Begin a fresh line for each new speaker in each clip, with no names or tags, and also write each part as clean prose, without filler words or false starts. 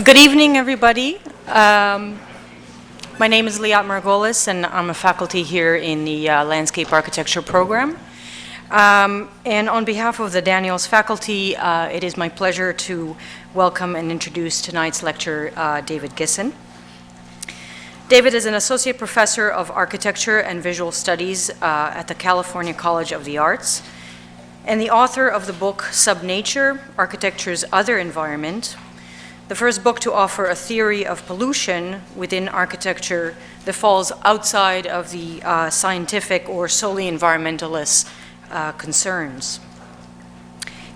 Good evening, everybody. My name is Liat Margolis, and I'm a faculty here in the Landscape Architecture program. And on behalf of the Daniels faculty, it is my pleasure to welcome and introduce tonight's lecturer, David Gissen. David is an associate professor of architecture and visual studies at the California College of the Arts, and the author of the book Subnature, Architecture's Other Environment, the first book to offer a theory of pollution within architecture that falls outside of the scientific or solely environmentalist concerns.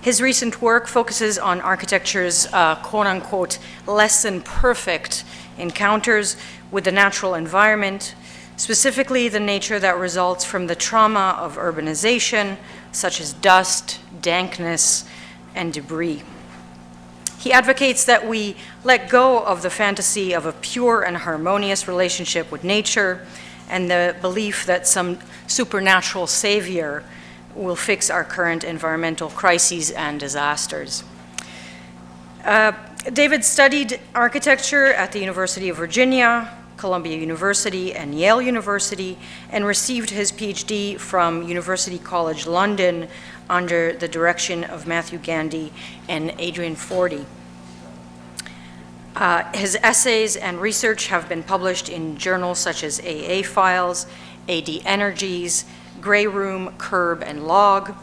His recent work focuses on architecture's quote-unquote less than perfect encounters with the natural environment, specifically the nature that results from the trauma of urbanization, such as dust, dankness, and debris. He advocates that we let go of the fantasy of a pure and harmonious relationship with nature and the belief that some supernatural savior will fix our current environmental crises and disasters. David studied architecture at the University of Virginia, Columbia University, and Yale University, and received his PhD from University College London under the direction of Matthew Gandy and Adrian Forty. His essays and research have been published in journals such as AA Files, AD Energies, Grey Room, Curb, and Log,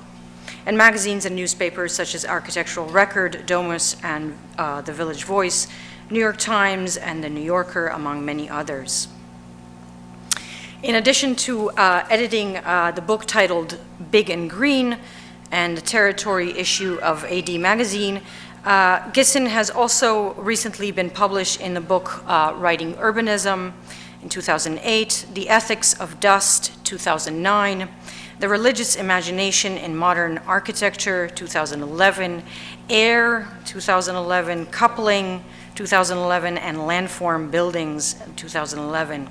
and magazines and newspapers such as Architectural Record, Domus, and The Village Voice, New York Times, and The New Yorker, among many others. In addition to editing the book titled Big and Green and the Territory issue of AD Magazine, Gissen has also recently been published in the book Writing Urbanism in 2008, The Ethics of Dust, 2009, The Religious Imagination in Modern Architecture, 2011, Air, 2011, Coupling, 2011, and Landform Buildings, 2011.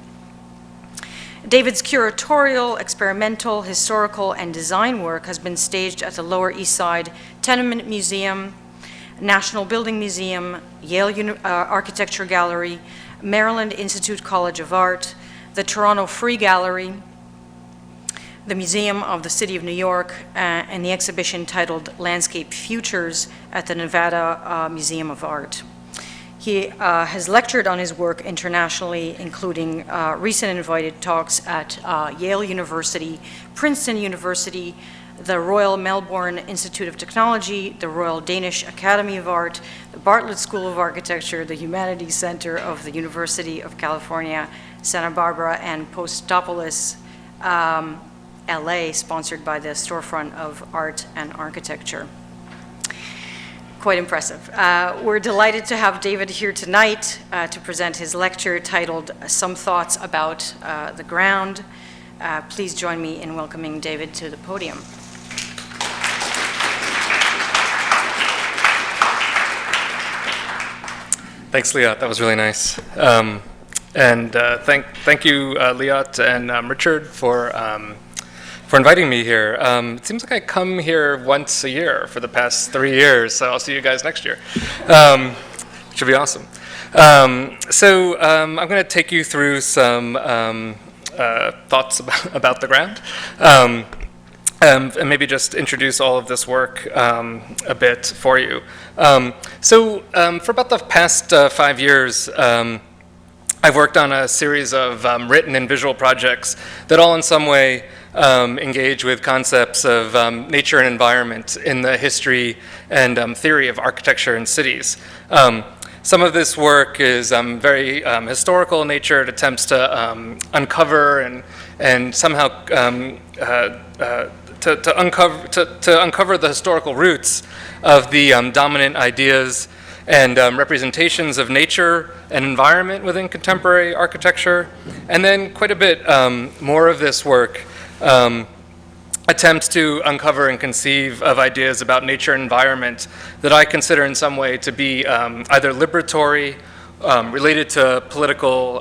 David's curatorial, experimental, historical, and design work has been staged at the Lower East Side Tenement Museum, National Building Museum, Yale Architecture Gallery, Maryland Institute College of Art, the Toronto Free Gallery, the Museum of the City of New York, and the exhibition titled Landscape Futures at the Nevada Museum of Art. He has lectured on his work internationally, including recent invited talks at Yale University, Princeton University, the Royal Melbourne Institute of Technology, the Royal Danish Academy of Art, the Bartlett School of Architecture, the Humanities Center of the University of California, Santa Barbara, and Postopolis, LA, sponsored by the Storefront of Art and Architecture. Quite impressive. We're delighted to have David here tonight to present his lecture titled Some Thoughts About the Ground. Please join me in welcoming David to the podium.
Thanks, Liat. That was really nice. And thank you, Liat and Richard, for inviting me here. It seems like I come here once a year for the past 3 years, so I'll see you guys next year. Should be awesome. So I'm going to take you through some thoughts about the ground, and maybe just introduce all of this work a bit for you. So for about the past 5 years, I've worked on a series of written and visual projects that all in some way engage with concepts of nature and environment in the history and theory of architecture and cities. Some of this work is very historical in nature. It attempts to uncover and somehow to uncover the historical roots of the dominant ideas and representations of nature and environment within contemporary architecture. And then quite a bit more of this work attempts to uncover and conceive of ideas about nature and environment that I consider in some way to be either liberatory related to critical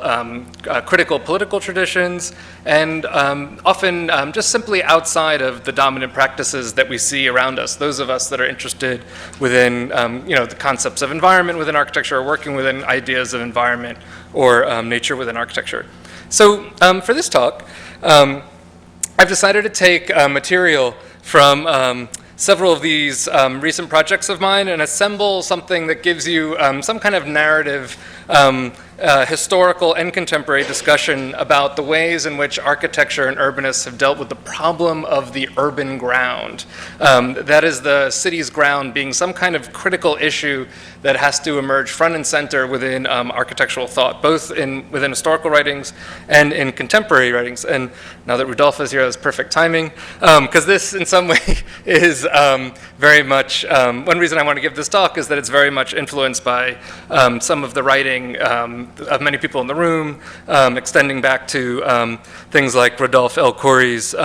political traditions, and often just simply outside of the dominant practices that we see around us. Those of us that are interested within the concepts of environment within architecture, or working within ideas of environment or nature within architecture. So for this talk, I've decided to take material from several of these recent projects of mine and assemble something that gives you some kind of narrative, historical and contemporary discussion about the ways in which architecture and urbanists have dealt with the problem of the urban ground. That is, the city's ground being some kind of critical issue that has to emerge front and center within architectural thought, both within historical writings and in contemporary writings. And now that Rudolph is here, that's perfect timing, because this in some way is very much, one reason I want to give this talk is that it's very much influenced by some of the writing of many people in the room, extending back to things like Rodolphe L. Corey's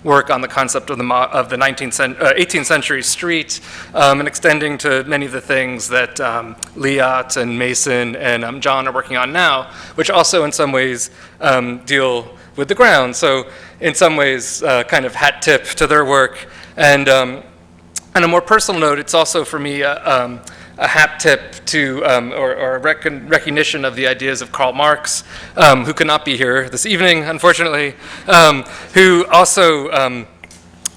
work on the concept of the 18th century street, and extending to many of the things that Liat and Mason and John are working on now, which also in some ways deal with the ground. So in some ways, kind of hat tip to their work. And on a more personal note, it's also for me a hat tip to, or a recognition of the ideas of Karl Marx, who could not be here this evening, unfortunately, who also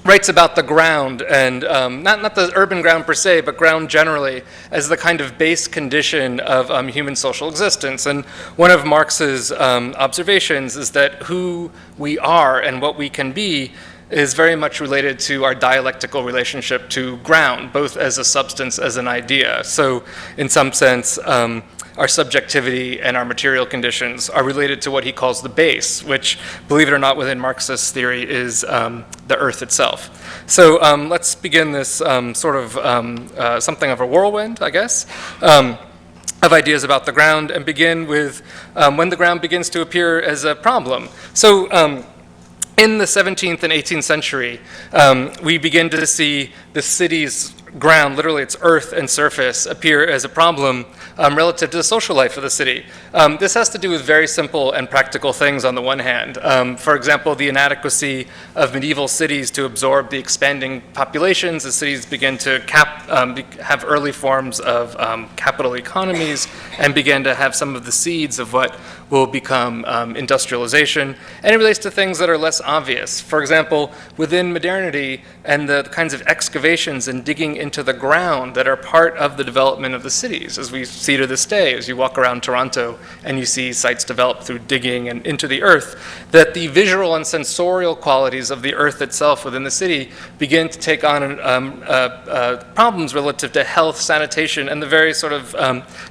writes about the ground, and not the urban ground per se, but ground generally, as the kind of base condition of human social existence. And one of Marx's observations is that who we are and what we can be is very much related to our dialectical relationship to ground, both as a substance, as an idea. So in some sense, our subjectivity and our material conditions are related to what he calls the base, which, believe it or not, within Marxist theory is the earth itself. So let's begin this sort of something of a whirlwind, I guess, of ideas about the ground, and begin with when the ground begins to appear as a problem. So in the 17th and 18th century, we begin to see the city's ground, literally its earth and surface, appear as a problem relative to the social life of the city. This has to do with very simple and practical things on the one hand. For example, the inadequacy of medieval cities to absorb the expanding populations as cities begin to have early forms of capital economies and begin to have some of the seeds of what will become industrialization. And it relates to things that are less obvious. For example, within modernity and the kinds of excavations and digging into the ground that are part of the development of the cities, as we see to this day, as you walk around Toronto and you see sites developed through digging and into the earth, that the visual and sensorial qualities of the earth itself within the city begin to take on problems relative to health, sanitation, and the very sort of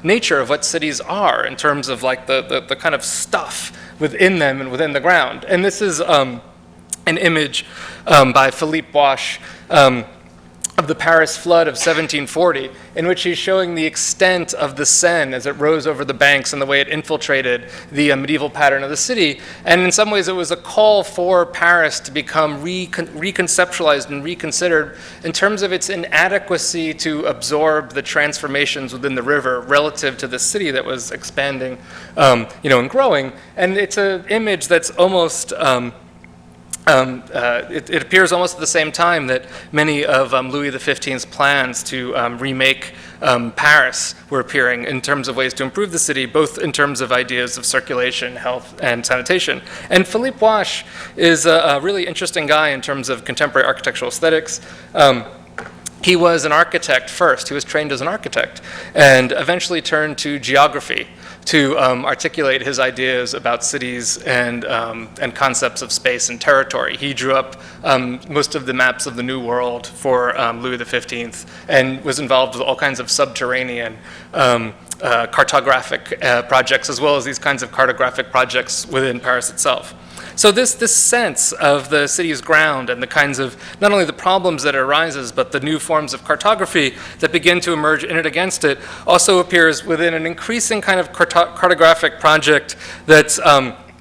nature of what cities are in terms of like the kind of stuff within them and within the ground. And this is an image by Philippe Bosch of the Paris flood of 1740, in which he's showing the extent of the Seine as it rose over the banks and the way it infiltrated the medieval pattern of the city. And in some ways it was a call for Paris to become reconceptualized and reconsidered in terms of its inadequacy to absorb the transformations within the river relative to the city that was expanding and growing. And it's an image that's almost it appears almost at the same time that many of Louis XV's plans to remake Paris were appearing in terms of ways to improve the city, both in terms of ideas of circulation, health, and sanitation. And Philippe Bosch is a really interesting guy in terms of contemporary architectural aesthetics. He was an architect first. He was trained as an architect and eventually turned to geography to articulate his ideas about cities and concepts of space and territory. He drew up most of the maps of the New World for Louis XV and was involved with all kinds of subterranean cartographic projects, as well as these kinds of cartographic projects within Paris itself. So this sense of the city's ground and the kinds of, not only the problems that it arises, but the new forms of cartography that begin to emerge in and against it, also appears within an increasing kind of cartographic project that's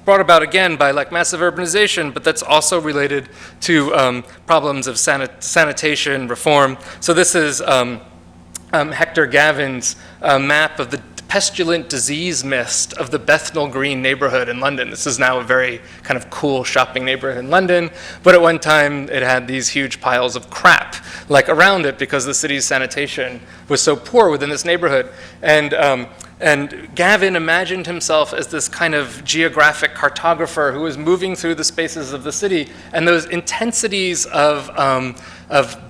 brought about again by like massive urbanization, but that's also related to problems of sanitation reform. So this is Hector Gavin's map of the pestilent disease mist of the Bethnal Green neighborhood in London. This is now a very kind of cool shopping neighborhood in London, but at one time it had these huge piles of crap like around it because the city's sanitation was so poor within this neighborhood. And Gavin imagined himself as this kind of geographic cartographer who was moving through the spaces of the city, and those intensities of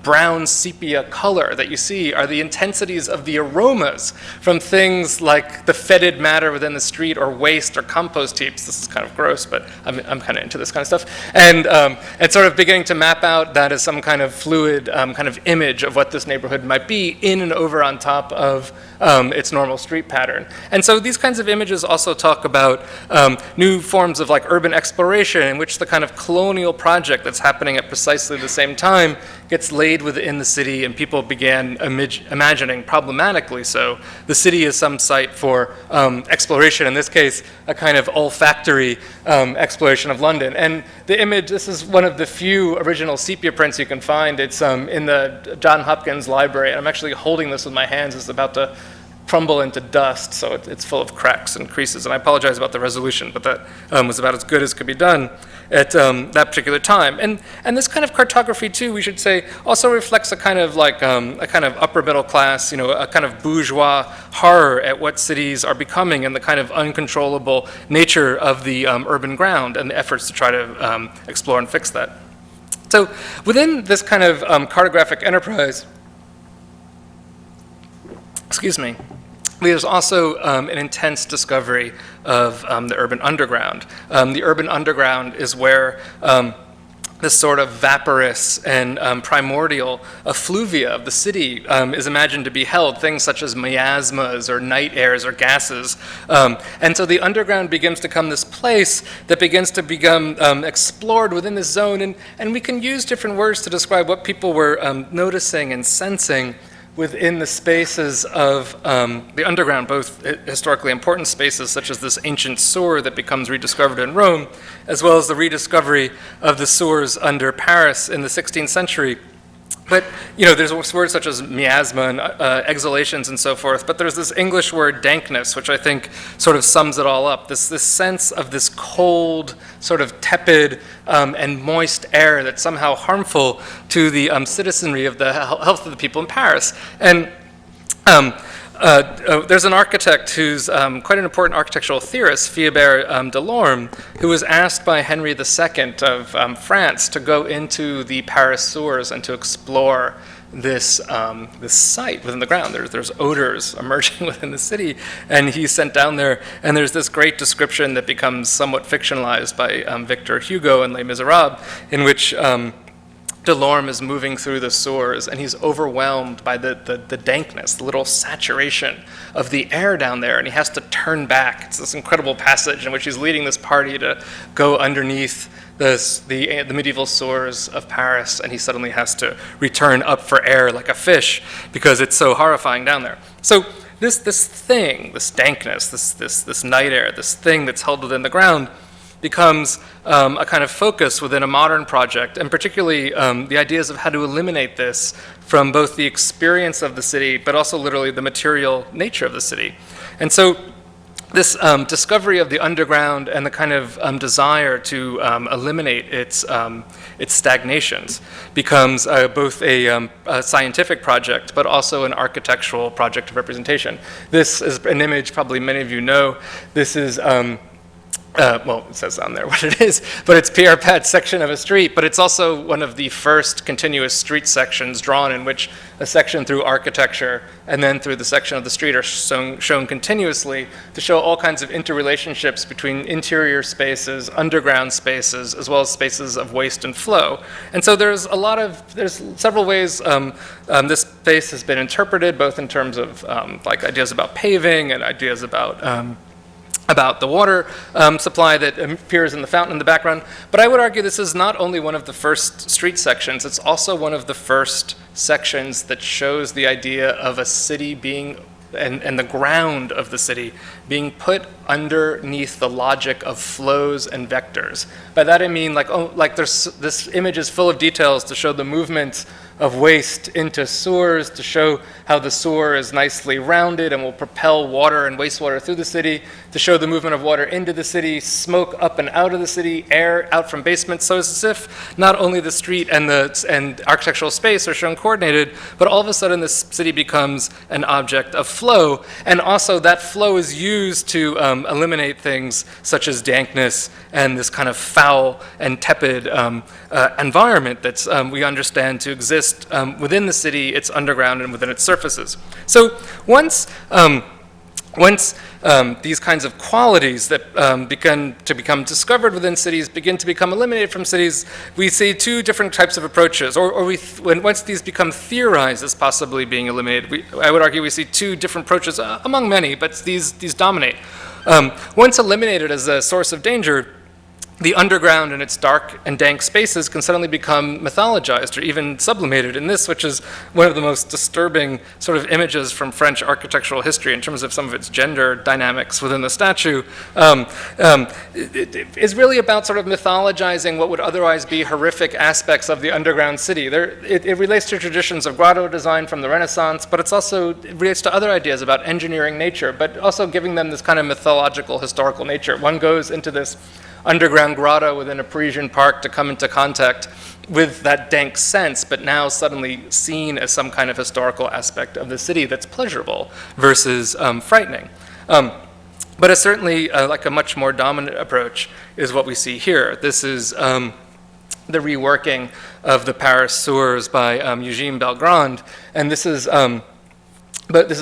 brown sepia color that you see are the intensities of the aromas from things like the fetid matter within the street or waste or compost heaps. This is kind of gross, but I'm kind of into this kind of stuff. And sort of beginning to map out that as some kind of fluid kind of image of what this neighborhood might be in and over on top of its normal street pattern. And so these kinds of images also talk about new forms of like urban exploration in which the kind of colonial project that's happening at precisely the same time gets laid within the city, and people began imagining, problematically so, the city as some site for exploration, in this case, a kind of olfactory exploration of London. And the image, this is one of the few original sepia prints you can find. It's in the John Hopkins Library, and I'm actually holding this with my hands. It's about to crumble into dust, so it's full of cracks and creases. And I apologize about the resolution, but that was about as good as could be done at that particular time. And this kind of cartography, too, we should say, also reflects a kind of like a kind of upper middle class, a kind of bourgeois horror at what cities are becoming and the kind of uncontrollable nature of the urban ground and the efforts to try to explore and fix that. So within this kind of cartographic enterprise, there's also an intense discovery of the urban underground. The urban underground is where this sort of vaporous and primordial effluvia of the city is imagined to be held, things such as miasmas or night airs or gases. And so the underground begins to become this place that begins to become explored within this zone. And we can use different words to describe what people were noticing and sensing within the spaces of the underground, both historically important spaces such as this ancient sewer that becomes rediscovered in Rome, as well as the rediscovery of the sewers under Paris in the 16th century. But, there's words such as miasma and exhalations and so forth, but there's this English word dankness, which I think sort of sums it all up. This sense of this cold, sort of tepid and moist air that's somehow harmful to the citizenry of the health of the people in Paris. And there's an architect who's quite an important architectural theorist, Philibert Delorme, who was asked by Henry II of France to go into the Paris sewers and to explore this site within the ground. There's odors emerging within the city, and he's sent down there, and there's this great description that becomes somewhat fictionalized by Victor Hugo in Les Miserables, in which Delorme is moving through the sewers, and he's overwhelmed by the dankness, the little saturation of the air down there, and he has to turn back. It's this incredible passage in which he's leading this party to go underneath the medieval sewers of Paris, and he suddenly has to return up for air like a fish because it's so horrifying down there. So this thing, this dankness, this night air, this thing that's held within the ground, becomes a kind of focus within a modern project, and particularly the ideas of how to eliminate this from both the experience of the city, but also literally the material nature of the city. And so this discovery of the underground and the kind of desire to eliminate its stagnations becomes both a scientific project, but also an architectural project of representation. This is an image probably many of you know. This is well, it says on there what it is, but it's Pierre Pat's section of a street, but it's also one of the first continuous street sections drawn in which a section through architecture and then through the section of the street are shown continuously to show all kinds of interrelationships between interior spaces, underground spaces, as well as spaces of waste and flow. And so there's several ways this space has been interpreted, both in terms of like ideas about paving and ideas about the water supply that appears in the fountain in the background. But I would argue this is not only one of the first street sections, it's also one of the first sections that shows the idea of a city being, and the ground of the city being put underneath the logic of flows and vectors, By that I mean like this image is full of details to show the movement of waste into sewers, to show how the sewer is nicely rounded and will propel water and wastewater through the city, to show the movement of water into the city, smoke up and out of the city, air out from basements. So it's as if not only the street and architectural space are shown coordinated, but all of a sudden this city becomes an object of flow. And also that flow is used to eliminate things such as dankness and this kind of foul and tepid environment that we understand to exist within the city, its underground, and within its surfaces. So once these kinds of qualities that begin to become discovered within cities begin to become eliminated from cities, we see two different types of approaches. Once these become theorized as possibly being eliminated, I would argue we see two different approaches among many, but these dominate. Once eliminated as a source of danger, the underground and its dark and dank spaces can suddenly become mythologized or even sublimated in this, which is one of the most disturbing sort of images from French architectural history in terms of some of its gender dynamics within the statue, is really about sort of mythologizing what would otherwise be horrific aspects of the underground city. It relates to traditions of grotto design from the Renaissance, but it relates to other ideas about engineering nature, but also giving them this kind of mythological, historical nature. One goes into this underground grotto within a Parisian park to come into contact with that dank sense, but now suddenly seen as some kind of historical aspect of the city that's pleasurable versus frightening. But it's certainly like a much more dominant approach is what we see here. This is the reworking of the Paris sewers by Eugène Belgrand, and this is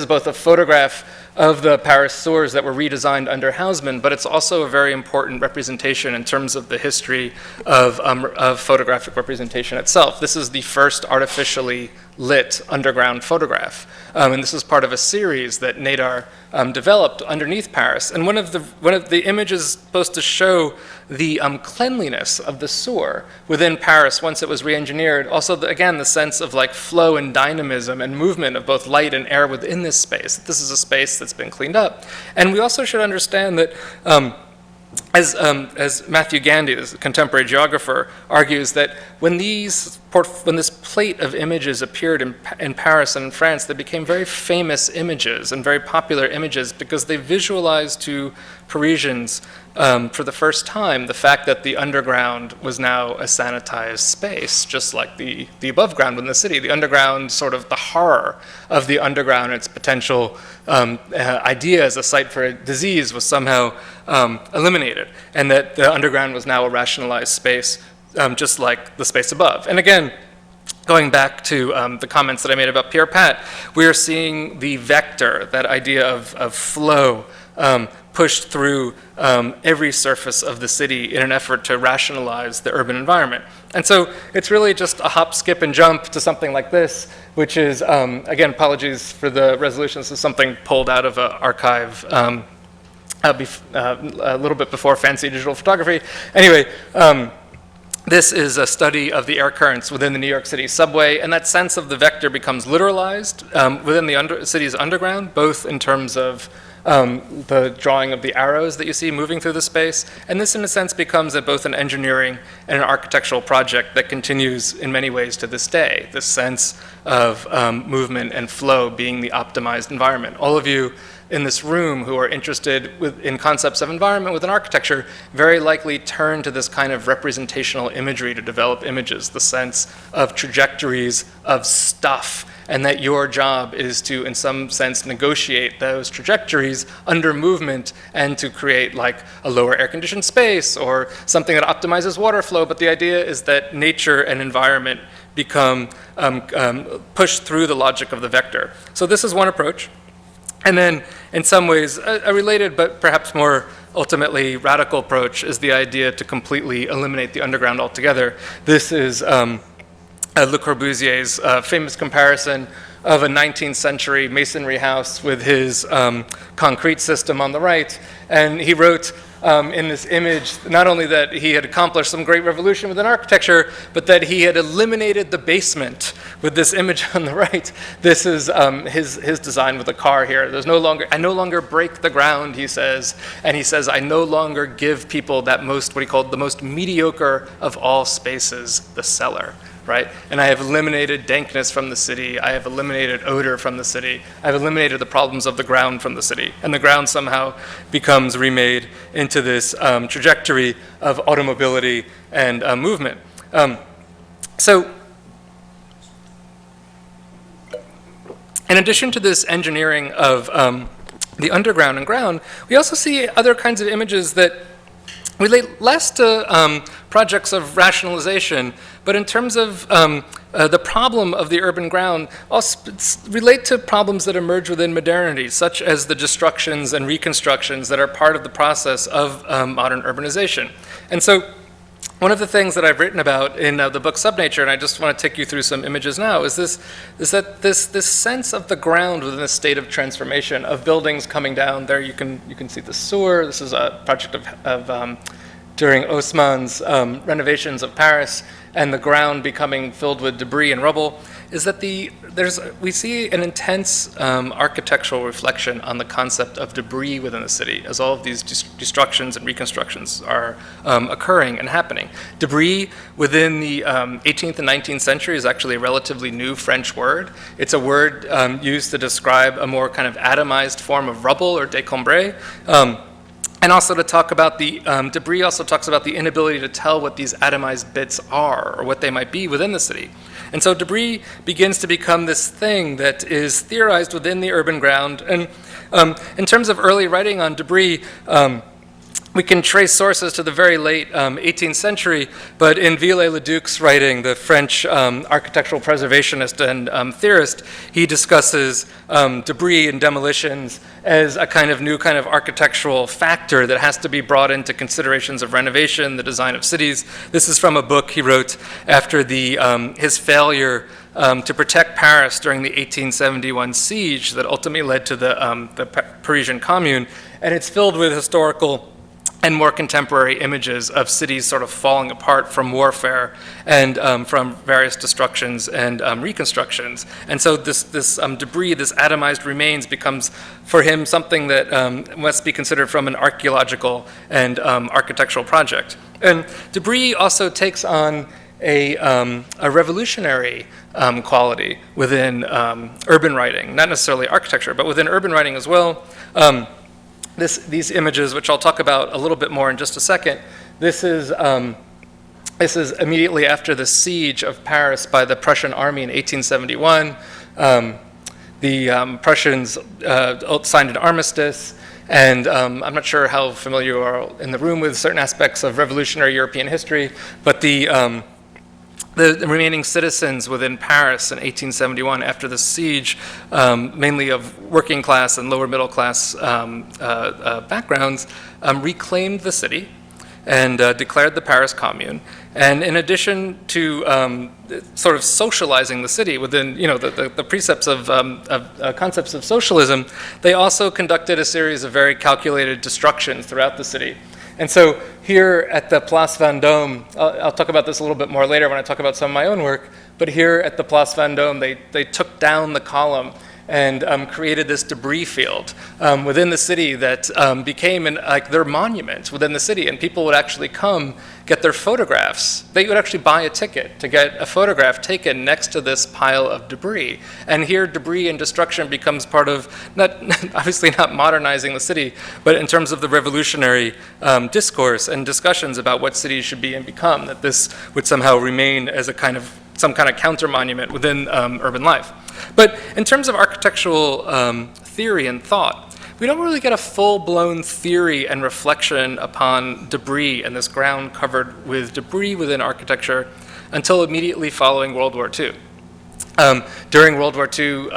both a photograph of the Paris sewers that were redesigned under Haussmann, but it's also a very important representation in terms of the history of photographic representation itself. This is the first artificially lit underground photograph, and this is part of a series that Nadar developed underneath Paris. And one of the images is supposed to show the cleanliness of the sewer within Paris once it was re-engineered. Also, again, the sense of like flow and dynamism and movement of both light and air within this space. This is a space that's been cleaned up. And we also should understand that as Matthew Gandy, this contemporary geographer, argues that when this plate of images appeared in Paris and in France, they became very famous images and very popular images because they visualized to Parisians for the first time the fact that the underground was now a sanitized space, just like the above ground in the city. The underground, sort of the horror of the underground, its potential idea as a site for a disease was somehow eliminated, and that the underground was now a rationalized space, just like the space above. And again, going back to the comments that I made about Pierre Pat, we are seeing the vector, that idea of flow, pushed through every surface of the city in an effort to rationalize the urban environment. And so it's really just a hop, skip, and jump to something like this, which is, again, apologies for the resolution, this is something pulled out of an archive a little bit before fancy digital photography. Anyway, this is a study of the air currents within the New York City subway, and that sense of the vector becomes literalized within the city's underground, both in terms of the drawing of the arrows that you see moving through the space, and this in a sense becomes both an engineering and an architectural project that continues in many ways to this day, this sense of movement and flow being the optimized environment. All of you in this room who are interested in concepts of environment within architecture very likely turn to this kind of representational imagery to develop images, the sense of trajectories of stuff, and that your job is to, in some sense, negotiate those trajectories under movement and to create like a lower air-conditioned space or something that optimizes water flow. But the idea is that nature and environment become pushed through the logic of the vector. So this is one approach. And then, in some ways, a related but perhaps more ultimately radical approach is the idea to completely eliminate the underground altogether. This is Le Corbusier's famous comparison of a 19th century masonry house with his concrete system on the right. And he wrote, in this image, not only that he had accomplished some great revolution within architecture, but that he had eliminated the basement with this image on the right. This is his design with the car here. There's no longer, I no longer break the ground, he says, and he says, I no longer give people that most, what he called the most mediocre of all spaces, the cellar. Right? And I have eliminated dankness from the city. I have eliminated odor from the city. I've eliminated the problems of the ground from the city. And the ground somehow becomes remade into this trajectory of automobility and movement. So, in addition to this engineering of the underground and ground, we also see other kinds of images that relate less to projects of rationalization, but in terms of the problem of the urban ground, also relate to problems that emerge within modernity, such as the destructions and reconstructions that are part of the process of modern urbanization. And so one of the things that I've written about in the book Subnature, and I just want to take you through some images now, is this sense of the ground within a state of transformation, of buildings coming down. There you can see the sewer. This is a project of during Haussmann's renovations of Paris, and the ground becoming filled with debris and rubble, is that we see an intense architectural reflection on the concept of debris within the city, as all of these destructions and reconstructions are occurring and happening. Debris within the 18th and 19th century is actually a relatively new French word. It's a word used to describe a more kind of atomized form of rubble or décombré. And also to talk about the debris also talks about the inability to tell what these atomized bits are or what they might be within the city. And so debris begins to become this thing that is theorized within the urban ground. And in terms of early writing on debris, we can trace sources to the very late 18th century, but in Viollet-le-Duc's writing, the French architectural preservationist and theorist, he discusses debris and demolitions as a kind of new kind of architectural factor that has to be brought into considerations of renovation, the design of cities. This is from a book he wrote after his failure to protect Paris during the 1871 siege that ultimately led to the Parisian Commune, and it's filled with historical and more contemporary images of cities sort of falling apart from warfare and from various destructions and reconstructions. And so this debris, this atomized remains, becomes for him something that must be considered from an archaeological and architectural project. And debris also takes on a revolutionary quality within urban writing, not necessarily architecture, but within urban writing as well. These images, which I'll talk about a little bit more in just a second, this is immediately after the siege of Paris by the Prussian army in 1871. The Prussians signed an armistice, and I'm not sure how familiar you are in the room with certain aspects of revolutionary European history, but the remaining citizens within Paris in 1871 after the siege, mainly of working class and lower middle class backgrounds, reclaimed the city and declared the Paris Commune. And in addition to sort of socializing the city within the precepts of concepts of socialism, they also conducted a series of very calculated destructions throughout the city. And so here at the Place Vendôme, I'll talk about this a little bit more later when I talk about some of my own work, but here at the Place Vendôme, they took down the column and created this debris field within the city that became like their monument within the city, and people would actually come get their photographs. They would actually buy a ticket to get a photograph taken next to this pile of debris. And here debris and destruction becomes part of, obviously not modernizing the city, but in terms of the revolutionary discourse and discussions about what cities should be and become, that this would somehow remain as some kind of counter monument within urban life. But in terms of architectural theory and thought, we don't really get a full-blown theory and reflection upon debris and this ground covered with debris within architecture until immediately following World War II. During World War II,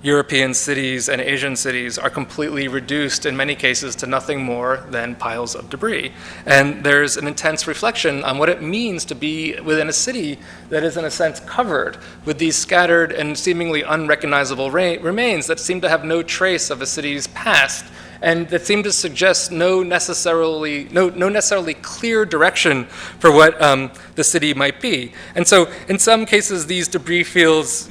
European cities and Asian cities are completely reduced in many cases to nothing more than piles of debris. And there's an intense reflection on what it means to be within a city that is in a sense covered with these scattered and seemingly unrecognizable remains that seem to have no trace of a city's past and that seemed to suggest no necessarily clear direction for what the city might be. And so in some cases, these debris fields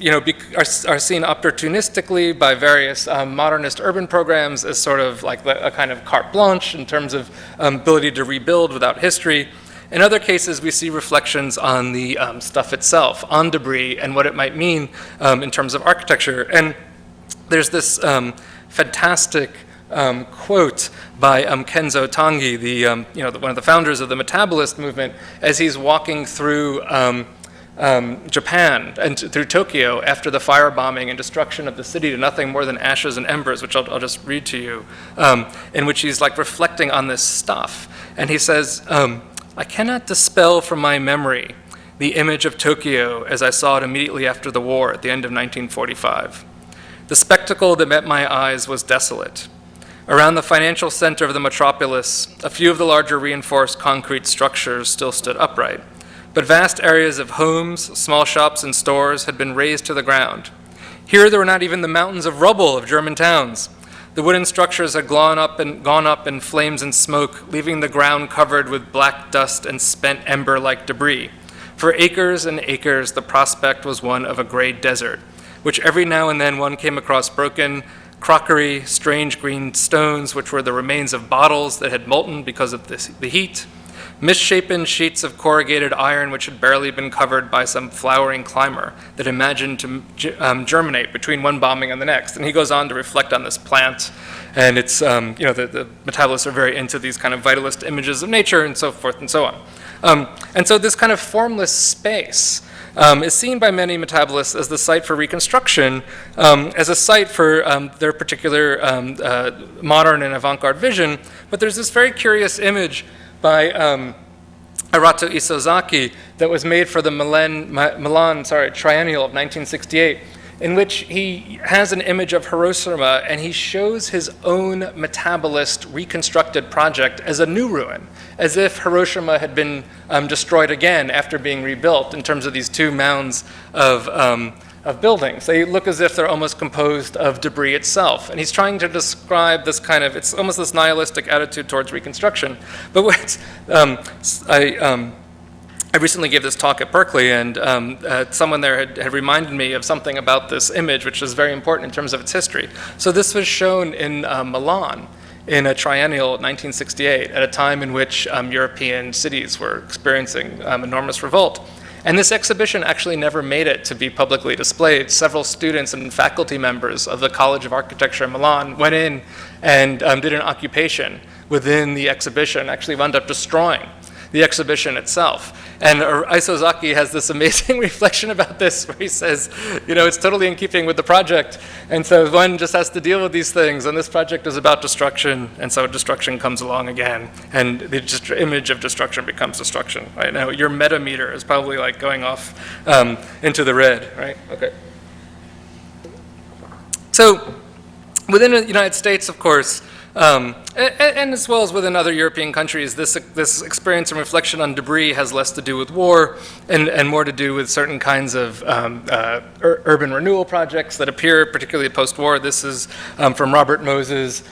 are seen opportunistically by various modernist urban programs as sort of like a kind of carte blanche in terms of ability to rebuild without history. In other cases, we see reflections on the stuff itself, on debris, and what it might mean in terms of architecture. And there's this fantastic quote by Kenzo Tange, one of the founders of the metabolist movement, as he's walking through Japan and through Tokyo after the firebombing and destruction of the city to nothing more than ashes and embers, which I'll just read to you, in which he's like reflecting on this stuff. And he says, I cannot dispel from my memory the image of Tokyo as I saw it immediately after the war at the end of 1945. The spectacle that met my eyes was desolate. Around the financial center of the metropolis, a few of the larger reinforced concrete structures still stood upright, but vast areas of homes, small shops, and stores had been razed to the ground. Here there were not even the mountains of rubble of German towns. The wooden structures had gone up in flames and smoke, leaving the ground covered with black dust and spent ember-like debris. For acres and acres, the prospect was one of a gray desert, which every now and then one came across broken crockery, strange green stones, which were the remains of bottles that had molten because of the heat, misshapen sheets of corrugated iron which had barely been covered by some flowering climber that imagined to germinate between one bombing and the next. And he goes on to reflect on this plant, and it's, the metabolists are very into these kind of vitalist images of nature and so forth and so on. And so this kind of formless space is seen by many metabolists as the site for reconstruction, as a site for their particular modern and avant-garde vision. But there's this very curious image by Arato Isozaki that was made for the Milan Triennial of 1968, in which he has an image of Hiroshima and he shows his own metabolist reconstructed project as a new ruin, as if Hiroshima had been destroyed again after being rebuilt in terms of these two mounds of buildings. They look as if they're almost composed of debris itself. And he's trying to describe this kind of, it's almost this nihilistic attitude towards reconstruction. But what I recently gave this talk at Berkeley, and someone there had reminded me of something about this image, which is very important in terms of its history. So this was shown in Milan in a triennial 1968, at a time in which European cities were experiencing enormous revolt. And this exhibition actually never made it to be publicly displayed. Several students and faculty members of the College of Architecture in Milan went in and did an occupation within the exhibition, actually wound up destroying the exhibition itself. And Isozaki has this amazing reflection about this where he says, it's totally in keeping with the project. And so one just has to deal with these things. And this project is about destruction. And so destruction comes along again. And the image of destruction becomes destruction. Right now, your metameter is probably like going off into the red, right? Okay. So within the United States, of course, and as well as within other European countries, this experience and reflection on debris has less to do with war and more to do with certain kinds of urban renewal projects that appear, particularly post-war. This is from Robert Moses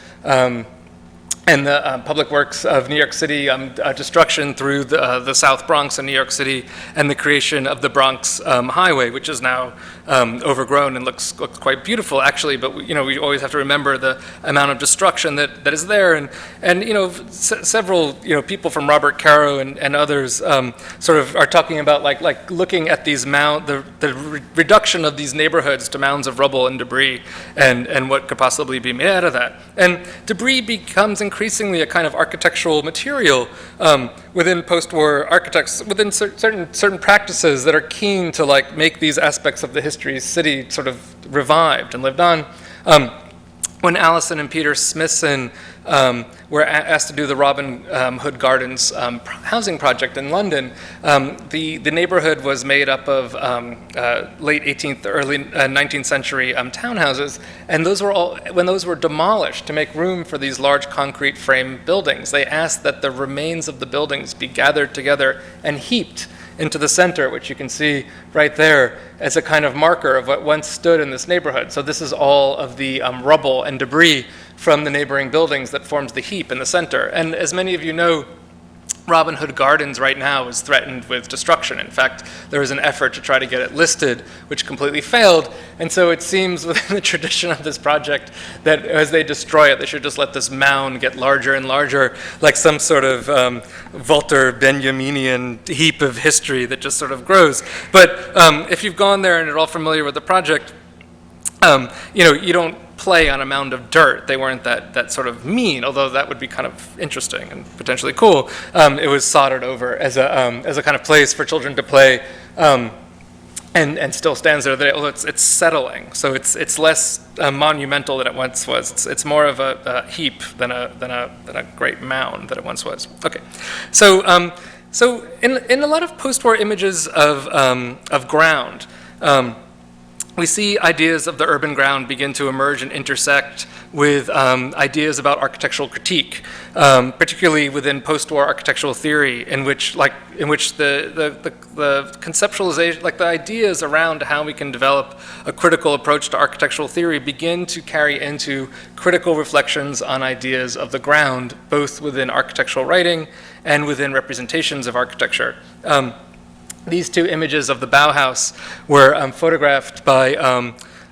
and the Public Works of New York City, destruction through the South Bronx in New York City, and the creation of the Bronx Highway, which is now overgrown and looks quite beautiful, actually. But we always have to remember the amount of destruction that is there, and several people from Robert Caro and others sort of are talking about like looking at these the reduction of these neighborhoods to mounds of rubble and debris, and what could possibly be made out of that. And debris becomes increasingly a kind of architectural material within post-war architects, within certain practices that are keen to like make these aspects of the history's city sort of revived and lived on. When Allison and Peter Smithson were asked to do the Robin Hood Gardens housing project in London, the neighborhood was made up of late 18th, early 19th century townhouses, and when those were demolished to make room for these large concrete frame buildings, they asked that the remains of the buildings be gathered together and heaped into the center, which you can see right there as a kind of marker of what once stood in this neighborhood. So this is all of the rubble and debris from the neighboring buildings that forms the heap in the center. And as many of you know, Robin Hood Gardens right now is threatened with destruction. In fact, there was an effort to try to get it listed, which completely failed. And so it seems within the tradition of this project that as they destroy it, they should just let this mound get larger and larger, like some sort of Walter Benjaminian heap of history that just sort of grows. But if you've gone there and are all familiar with the project, you don't play on a mound of dirt. They weren't that sort of mean, although that would be kind of interesting and potentially cool. It was soldered over as a kind of place for children to play, and still stands there today, although it's settling. So it's less monumental than it once was. It's more of a heap than a great mound that it once was. Okay, so in a lot of post-war images of ground, we see ideas of the urban ground begin to emerge and intersect with ideas about architectural critique, particularly within post-war architectural theory, in which the conceptualization, like the ideas around how we can develop a critical approach to architectural theory, begin to carry into critical reflections on ideas of the ground, both within architectural writing and within representations of architecture. These two images of the Bauhaus were photographed by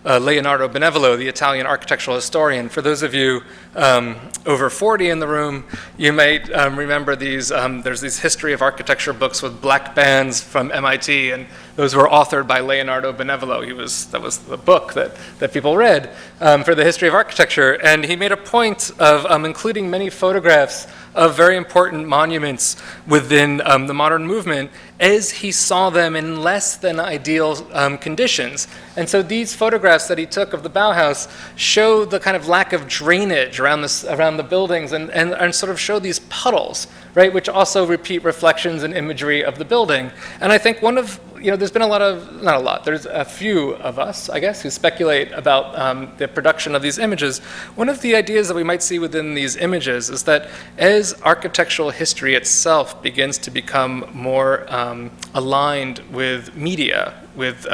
Leonardo Benevolo, the Italian architectural historian. For those of you over 40 in the room, you might remember these. There's these history of architecture books with black bands from MIT, and those were authored by Leonardo Benevolo. That was the book that people read for the history of architecture, and he made a point of including many photographs of very important monuments within the modern movement as he saw them in less than ideal conditions. And so these photographs that he took of the Bauhaus show the kind of lack of drainage around the buildings and sort of show these puddles, right, which also repeat reflections and imagery of the building. And I think there's been there's a few of us, I guess, who speculate about the production of these images. One of the ideas that we might see within these images is that as architectural history itself begins to become more aligned with media, with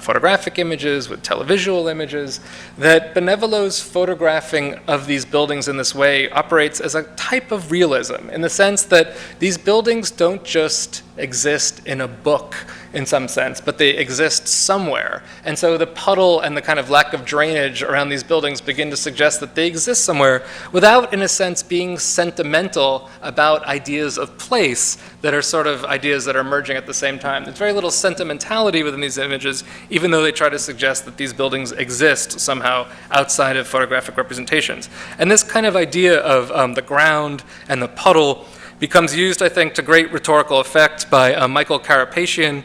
photographic images, with televisual images, that Benevolo's photographing of these buildings in this way operates as a type of realism, in the sense that these buildings don't just exist in a book in some sense, but they exist somewhere. And so the puddle and the kind of lack of drainage around these buildings begin to suggest that they exist somewhere without, in a sense, being sentimental about ideas of place that are sort of ideas that are emerging at the same time. There's very little sentimentality within these images, even though they try to suggest that these buildings exist somehow outside of photographic representations. And this kind of idea of the ground and the puddle becomes used, I think, to great rhetorical effect by Michael Karapetian,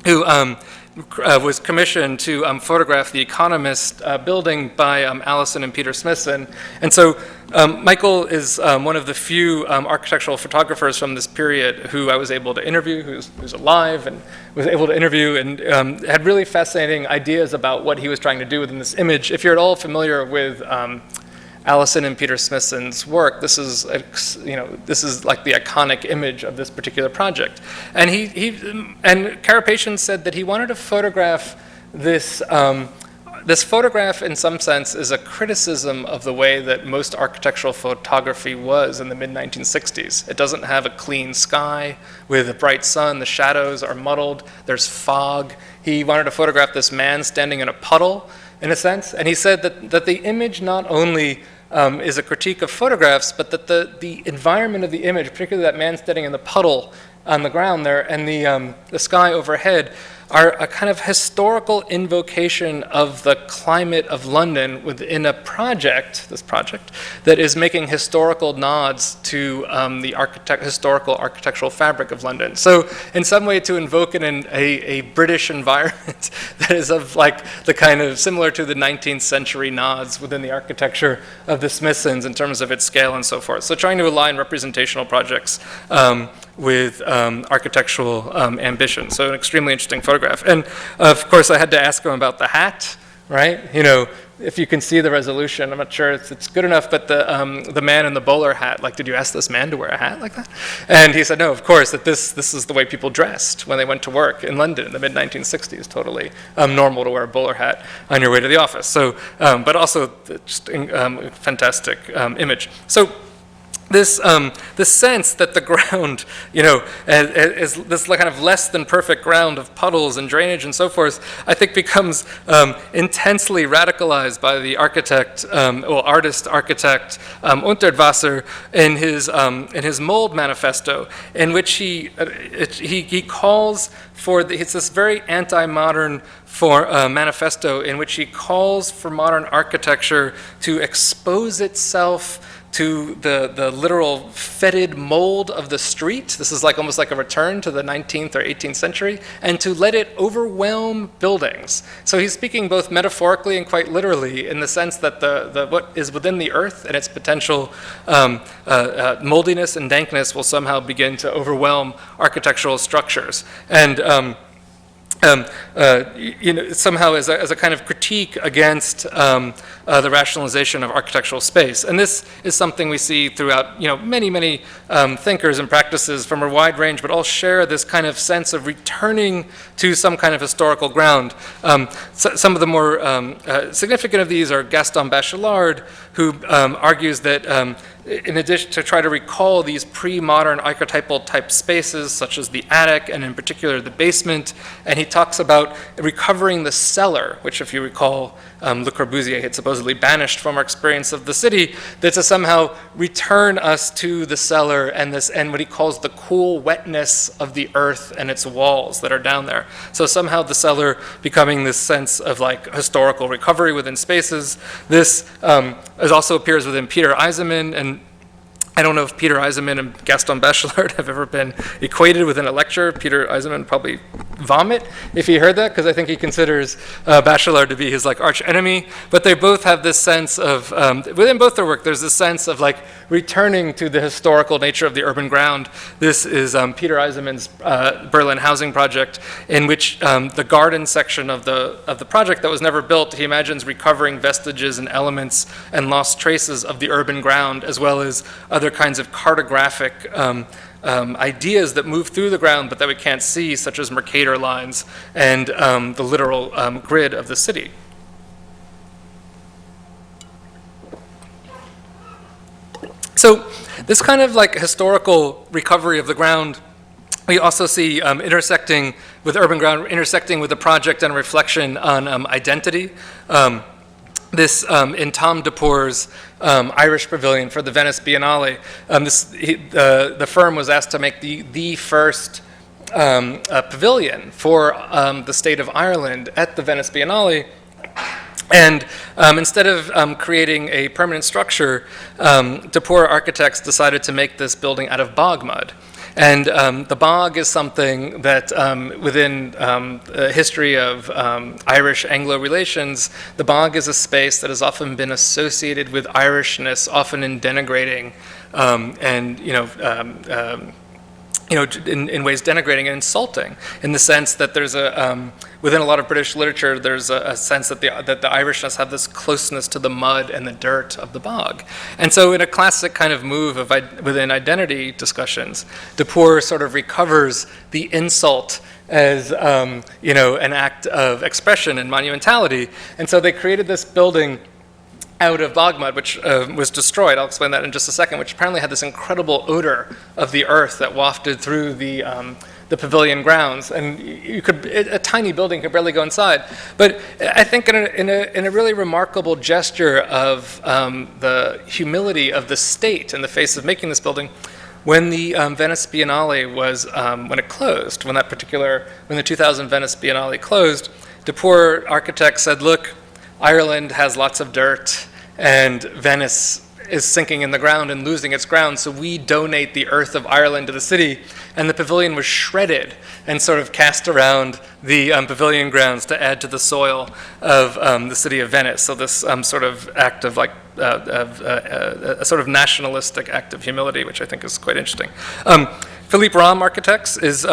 who was commissioned to photograph the Economist building by Allison and Peter Smithson. And so Michael is one of the few architectural photographers from this period who I was able to interview, who's alive and was able to interview, and had really fascinating ideas about what he was trying to do within this image. If you're at all familiar with Allison and Peter Smithson's work, this is like the iconic image of this particular project. And and Karapetian said that he wanted to photograph this. This photograph, in some sense, is a criticism of the way that most architectural photography was in the mid-1960s. It doesn't have a clean sky with a bright sun. The shadows are muddled. There's fog. He wanted to photograph this man standing in a puddle, in a sense. And he said that the image not only is a critique of photographs, but that the environment of the image, particularly that man standing in the puddle on the ground there and the sky overhead, are a kind of historical invocation of the climate of London within a project, this project, that is making historical nods to the historical architectural fabric of London. So in some way to invoke it in a British environment that is of like the kind of similar to the 19th century nods within the architecture of the Smithsons in terms of its scale and so forth. So trying to align representational projects with architectural ambition. So an extremely interesting photograph. And of course I had to ask him about the hat, right? If you can see the resolution, I'm not sure it's good enough, but the man in the bowler hat, like, did you ask this man to wear a hat like that? And he said, no, of course, that this is the way people dressed when they went to work in London in the mid-1960s, totally normal to wear a bowler hat on your way to the office. So, but also just fantastic image. So, this sense that the ground, is this kind of less than perfect ground of puddles and drainage and so forth, I think becomes intensely radicalized by the architect, artist-architect Unterwasser in his mold manifesto, in which he calls for it's this very anti-modern manifesto in which he calls for modern architecture to expose itself to the literal fetid mold of the street. This is almost like a return to the 19th or 18th century, and to let it overwhelm buildings. So he's speaking both metaphorically and quite literally in the sense that the what is within the earth and its potential moldiness and dankness will somehow begin to overwhelm architectural structures. And somehow as a kind of critique against the rationalization of architectural space. And this is something we see throughout, many thinkers and practices from a wide range, but all share this kind of sense of returning to some kind of historical ground. Some of the more significant of these are Gaston Bachelard, who argues that in addition to try to recall these pre-modern archetypal type spaces, such as the attic and in particular the basement, and he talks about recovering the cellar, which if you recall, Le Corbusier had supposedly banished from our experience of the city, that to somehow return us to the cellar and what he calls the cool wetness of the earth and its walls that are down there. So somehow the cellar becoming this sense of historical recovery within spaces. This also appears within Peter Eisenman, and I don't know if Peter Eisenman and Gaston Bachelard have ever been equated within a lecture. Peter Eisenman probably vomit if he heard that, because I think he considers Bachelard to be his arch enemy. But they both have this sense of, within both their work, there's this sense of returning to the historical nature of the urban ground. This is Peter Eisenman's Berlin housing project, in which the garden section of the project that was never built, he imagines recovering vestiges and elements and lost traces of the urban ground, as well as other kinds of cartographic ideas that move through the ground but that we can't see, such as Mercator lines and the literal grid of the city. So this kind of historical recovery of the ground, we also see intersecting with urban ground, intersecting with the project and reflection on identity. This in Tom Depore's Irish Pavilion for the Venice Biennale, the firm was asked to make the first pavilion for the state of Ireland at the Venice Biennale. And instead of creating a permanent structure, Depore architects decided to make this building out of bog mud. And the bog is something that within the history of Irish Anglo relations, the bog is a space that has often been associated with Irishness, often in denigrating and in ways denigrating and insulting, in the sense that there's within a lot of British literature, there's a sense that the Irishness have this closeness to the mud and the dirt of the bog. And so in a classic kind of move within identity discussions, Depore sort of recovers the insult as an act of expression and monumentality. And so they created this building out of bog mud, which was destroyed. I'll explain that in just a second, which apparently had this incredible odor of the earth that wafted through the pavilion grounds. And a tiny building could barely go inside. But I think in a really remarkable gesture of the humility of the state in the face of making this building, when the Venice Biennale was, when it closed, when the 2000 Venice Biennale closed, Depore architects said, look, Ireland has lots of dirt, and Venice is sinking in the ground and losing its ground, so we donate the earth of Ireland to the city. And the pavilion was shredded and sort of cast around the pavilion grounds to add to the soil of the city of Venice. So this sort of act of a sort of nationalistic act of humility, which I think is quite interesting. Philippe Rahm Architects is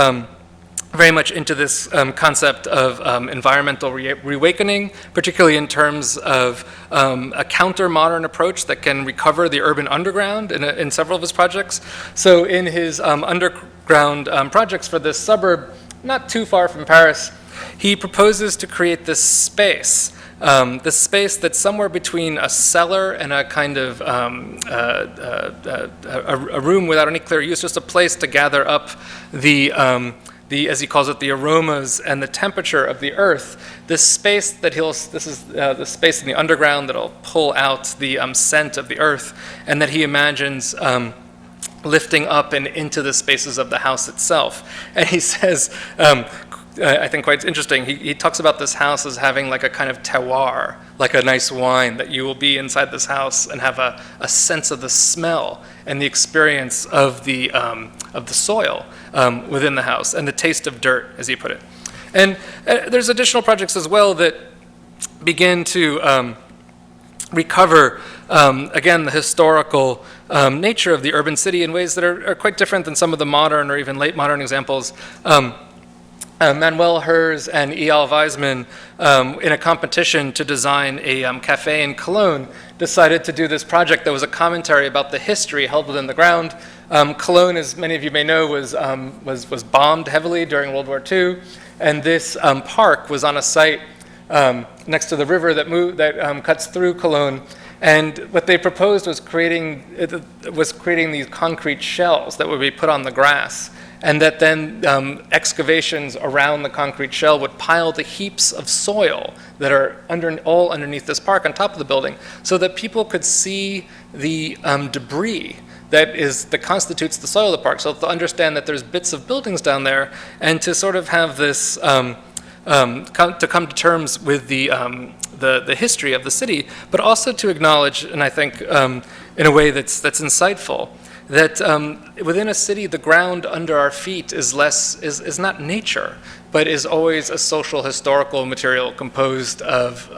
very much into this concept of environmental reawakening, particularly in terms of a counter-modern approach that can recover the urban underground in several of his projects. So in his underground projects for this suburb, not too far from Paris, he proposes to create this space that's somewhere between a cellar and a kind of a room without any clear use, just a place to gather up the, as he calls it, the aromas and the temperature of the earth. This space that this is the space in the underground that'll pull out the scent of the earth, and that he imagines lifting up and into the spaces of the house itself. And he says, I think quite interesting, he talks about this house as having like a kind of terroir, like a nice wine, that you will be inside this house and have a sense of the smell and the experience of the soil within the house, and the taste of dirt, as he put it. And there's additional projects as well that begin to recover, again, the historical nature of the urban city in ways that are quite different than some of the modern or even late modern examples. Manuel Herz and E.L. Weizmann, in a competition to design a cafe in Cologne, decided to do this project that was a commentary about the history held within the ground. Cologne, as many of you may know, was bombed heavily during World War II, and this park was on a site next to the river that cuts through Cologne. And what they proposed was creating these concrete shells that would be put on the grass, and that then excavations around the concrete shell would pile the heaps of soil that are all underneath this park on top of the building, so that people could see the debris that constitutes the soil of the park, so to understand that there's bits of buildings down there, and to sort of have this come to terms with the history of the city, but also to acknowledge, and I think in a way that's insightful, that within a city, the ground under our feet is not nature, but is always a social historical material composed of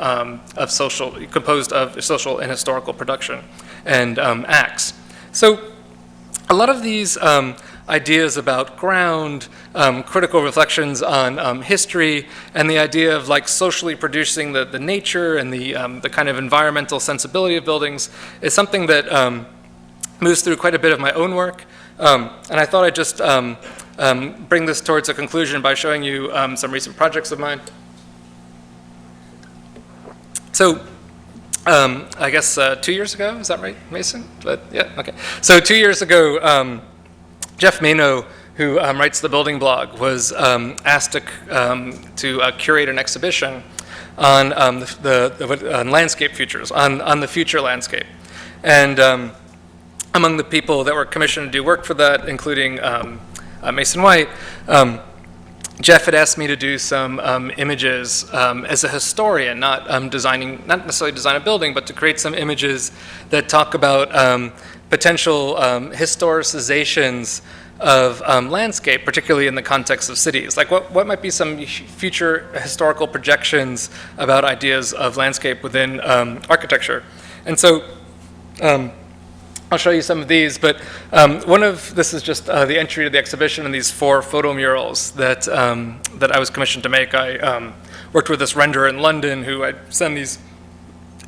social and historical production and acts. So a lot of these ideas about ground, critical reflections on history, and the idea of like socially producing the nature and the kind of environmental sensibility of buildings is something that moves through quite a bit of my own work. And I thought I'd just bring this towards a conclusion by showing you some recent projects of mine. So I guess 2 years ago, is that right, Mason? But yeah, okay. So 2 years ago, Jeff Mano, who writes the Building blog, was asked to curate an exhibition on on landscape futures, on the future landscape. And among the people that were commissioned to do work for that, including Mason White, Jeff had asked me to do some images as a historian, not necessarily design a building, but to create some images that talk about potential historicizations of landscape, particularly in the context of cities. Like what might be some future historical projections about ideas of landscape within architecture. And so I'll show you some of these, but this is just the entry to the exhibition and these 4 photo murals that I was commissioned to make. I worked with this renderer in London who I'd send these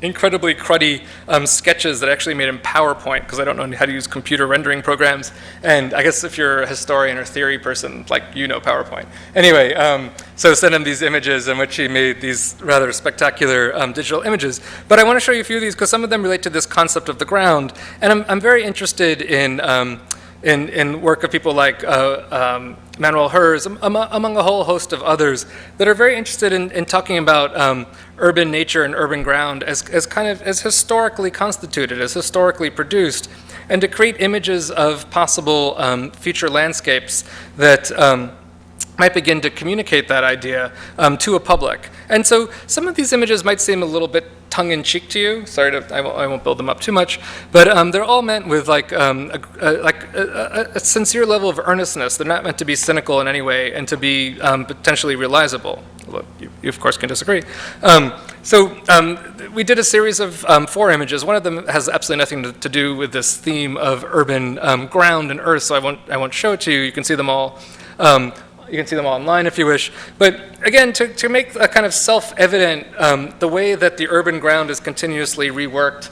incredibly cruddy sketches that I actually made in PowerPoint, because I don't know how to use computer rendering programs. And I guess if you're a historian or theory person, like, you know PowerPoint. Anyway, so send him these images in which he made these rather spectacular digital images. But I want to show you a few of these because some of them relate to this concept of the ground. And I'm very interested in work of people like Manuel Herz, among a whole host of others, that are very interested in talking about urban nature and urban ground as historically constituted, as historically produced, and to create images of possible future landscapes that might begin to communicate that idea to a public. And so some of these images might seem a little bit tongue-in-cheek to you. Sorry, I won't build them up too much, but they're all meant with a sincere level of earnestness. They're not meant to be cynical in any way and to be potentially realizable. Although you of course can disagree. We did a series of 4 images. One of them has absolutely nothing to do with this theme of urban ground and earth, so I won't show it to you. You can see them all. You can see them all online if you wish. But again, to make a kind of self-evident the way that the urban ground is continuously reworked,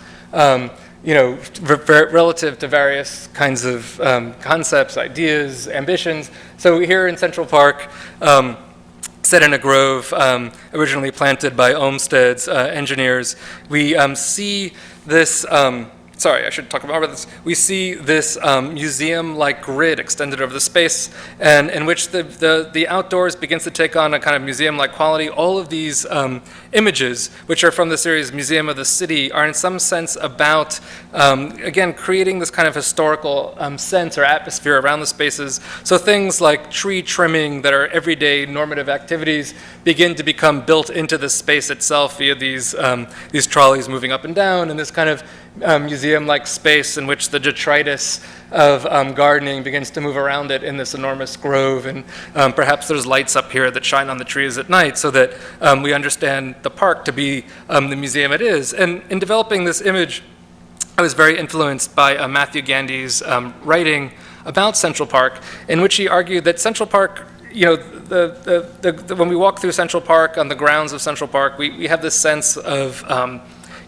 relative to various kinds of concepts, ideas, ambitions. So here in Central Park, set in a grove originally planted by Olmsted's engineers, we see this, sorry, I should talk more about this. We see this museum-like grid extended over the space, and in which the outdoors begins to take on a kind of museum-like quality. All of these images, which are from the series Museum of the City, are in some sense about, again, creating this kind of historical sense or atmosphere around the spaces. So things like tree trimming that are everyday normative activities begin to become built into the space itself via these trolleys moving up and down, and this kind of museum-like space in which the detritus of gardening begins to move around it in this enormous grove, and perhaps there's lights up here that shine on the trees at night so that we understand the park to be the museum it is. And in developing this image, I was very influenced by Matthew Gandy's writing about Central Park, in which he argued that Central Park, when we walk through Central Park, on the grounds of Central Park, we have this sense of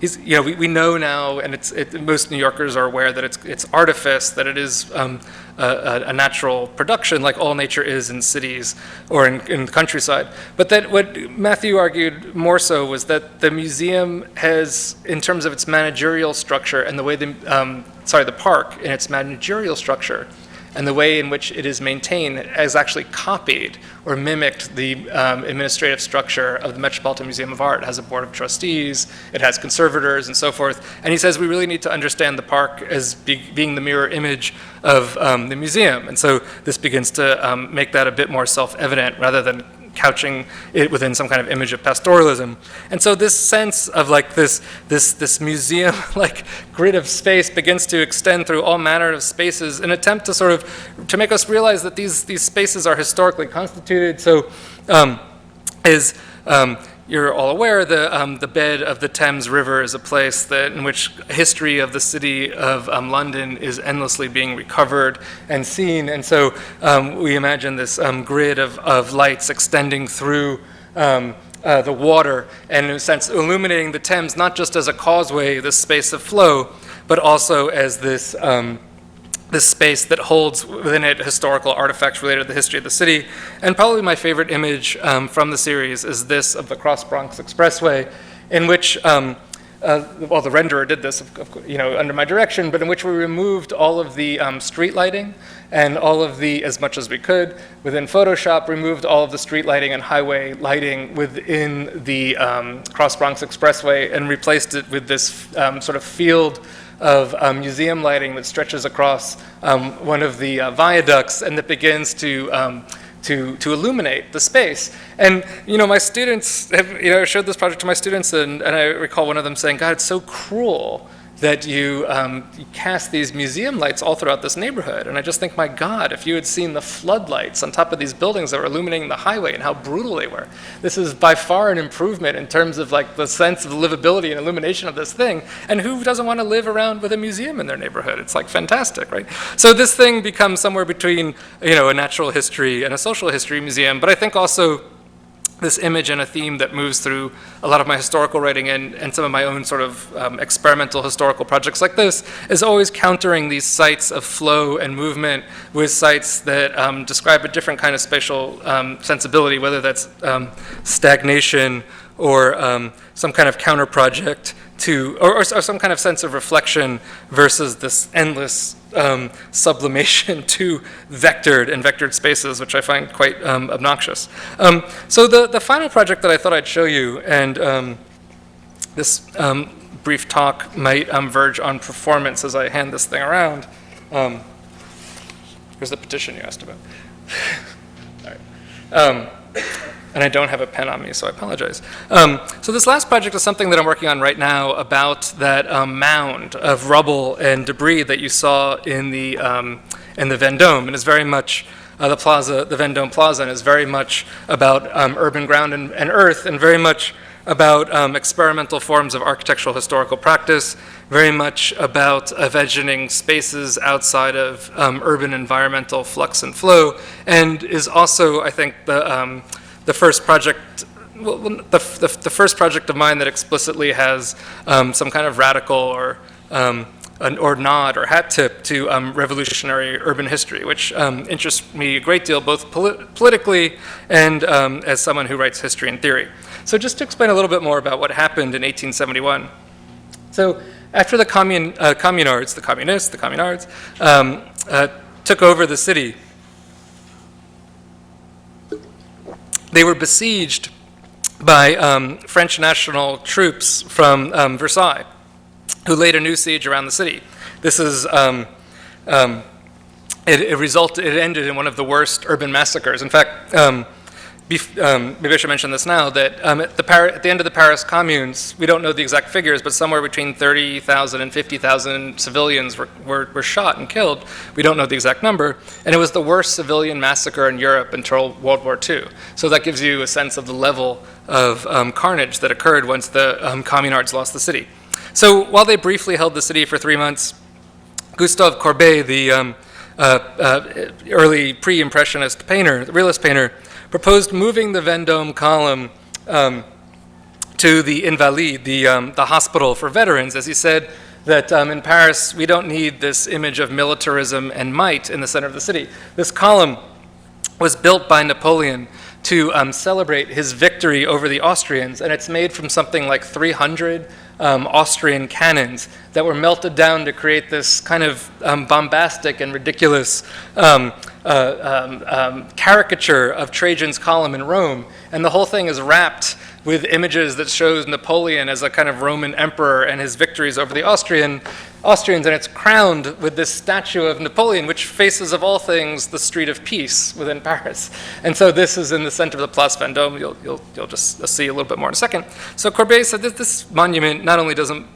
we know now, and most New Yorkers are aware that it's artifice, that it is a natural production, like all nature is in cities or in the countryside. But that what Matthew argued more so was that the museum has, in terms of its managerial structure and the way the park in its managerial structure and the way in which it is maintained has actually copied or mimicked the administrative structure of the Metropolitan Museum of Art. It has a board of trustees, it has conservators, and so forth. And he says we really need to understand the park as being the mirror image of the museum. And so this begins to make that a bit more self-evident rather than couching it within some kind of image of pastoralism. And so this sense of like this museum like grid of space begins to extend through all manner of spaces in an attempt to make us realize that these spaces are historically constituted. So you're all aware, the bed of the Thames River is a place in which history of the city of London is endlessly being recovered and seen. And so we imagine this grid of lights extending through the water, and in a sense illuminating the Thames not just as a causeway, this space of flow, but also as this space that holds within it historical artifacts related to the history of the city. And probably my favorite image from the series is this of the Cross Bronx Expressway, in which, the renderer did this, under my direction, but in which we removed all of the street lighting and all of the, as much as we could, within Photoshop, removed all of the street lighting and highway lighting within the Cross Bronx Expressway and replaced it with this sort of field of museum lighting that stretches across one of the viaducts and that begins to illuminate the space. And my students have showed this project to my students, and I recall one of them saying, "God, it's so cruel that you cast these museum lights all throughout this neighborhood." And I just think, my God, if you had seen the floodlights on top of these buildings that were illuminating the highway and how brutal they were. This is by far an improvement in terms of like the sense of livability and illumination of this thing. And who doesn't want to live around with a museum in their neighborhood? It's like fantastic, right? So this thing becomes somewhere between a natural history and a social history museum. But I think also this image and a theme that moves through a lot of my historical writing and some of my own sort of experimental historical projects like this is always countering these sites of flow and movement with sites that describe a different kind of spatial sensibility, whether that's stagnation or some kind of counter project to, or some kind of sense of reflection versus this endless sublimation to vectored spaces, which I find quite obnoxious. So the final project that I thought I'd show you, and this brief talk might verge on performance as I hand this thing around. Here's the petition you asked about. All right. And I don't have a pen on me, so I apologize. So this last project is something that I'm working on right now about that mound of rubble and debris that you saw in the Vendome, and is very much the Vendome Plaza, and is very much about urban ground and earth, and very much about experimental forms of architectural historical practice, very much about envisioning spaces outside of urban environmental flux and flow, and is also, I think, the first project, well, the first project of mine that explicitly has some kind of radical or nod or hat tip to revolutionary urban history, which interests me a great deal, both politically and as someone who writes history and theory. So just to explain a little bit more about what happened in 1871. So after the communards, the communards, took over the city, they were besieged by French national troops from Versailles, who laid a new siege around the city. This is, it ended in one of the worst urban massacres. In fact, maybe I should mention this now, that at the end of the Paris communes, we don't know the exact figures, but somewhere between 30,000 and 50,000 civilians were shot and killed. We don't know the exact number, and it was the worst civilian massacre in Europe until World War II. So that gives you a sense of the level of carnage that occurred once the communards lost the city. So while they briefly held the city for 3 months, Gustave Courbet, the early pre-impressionist painter, the realist painter, proposed moving the Vendôme column to the Invalides, the hospital for veterans, as he said that in Paris we don't need this image of militarism and might in the center of the city. This column was built by Napoleon to celebrate his victory over the Austrians, and it's made from something like 300 Austrian cannons that were melted down to create this kind of bombastic and ridiculous caricature of Trajan's column in Rome. And the whole thing is wrapped with images that shows Napoleon as a kind of Roman emperor and his victories over the Austrians, and it's crowned with this statue of Napoleon, which faces, of all things, the Street of Peace within Paris. And so this is in the center of the Place Vendôme. You'll just see a little bit more in a second. So Courbet said that this monument not only doesn't,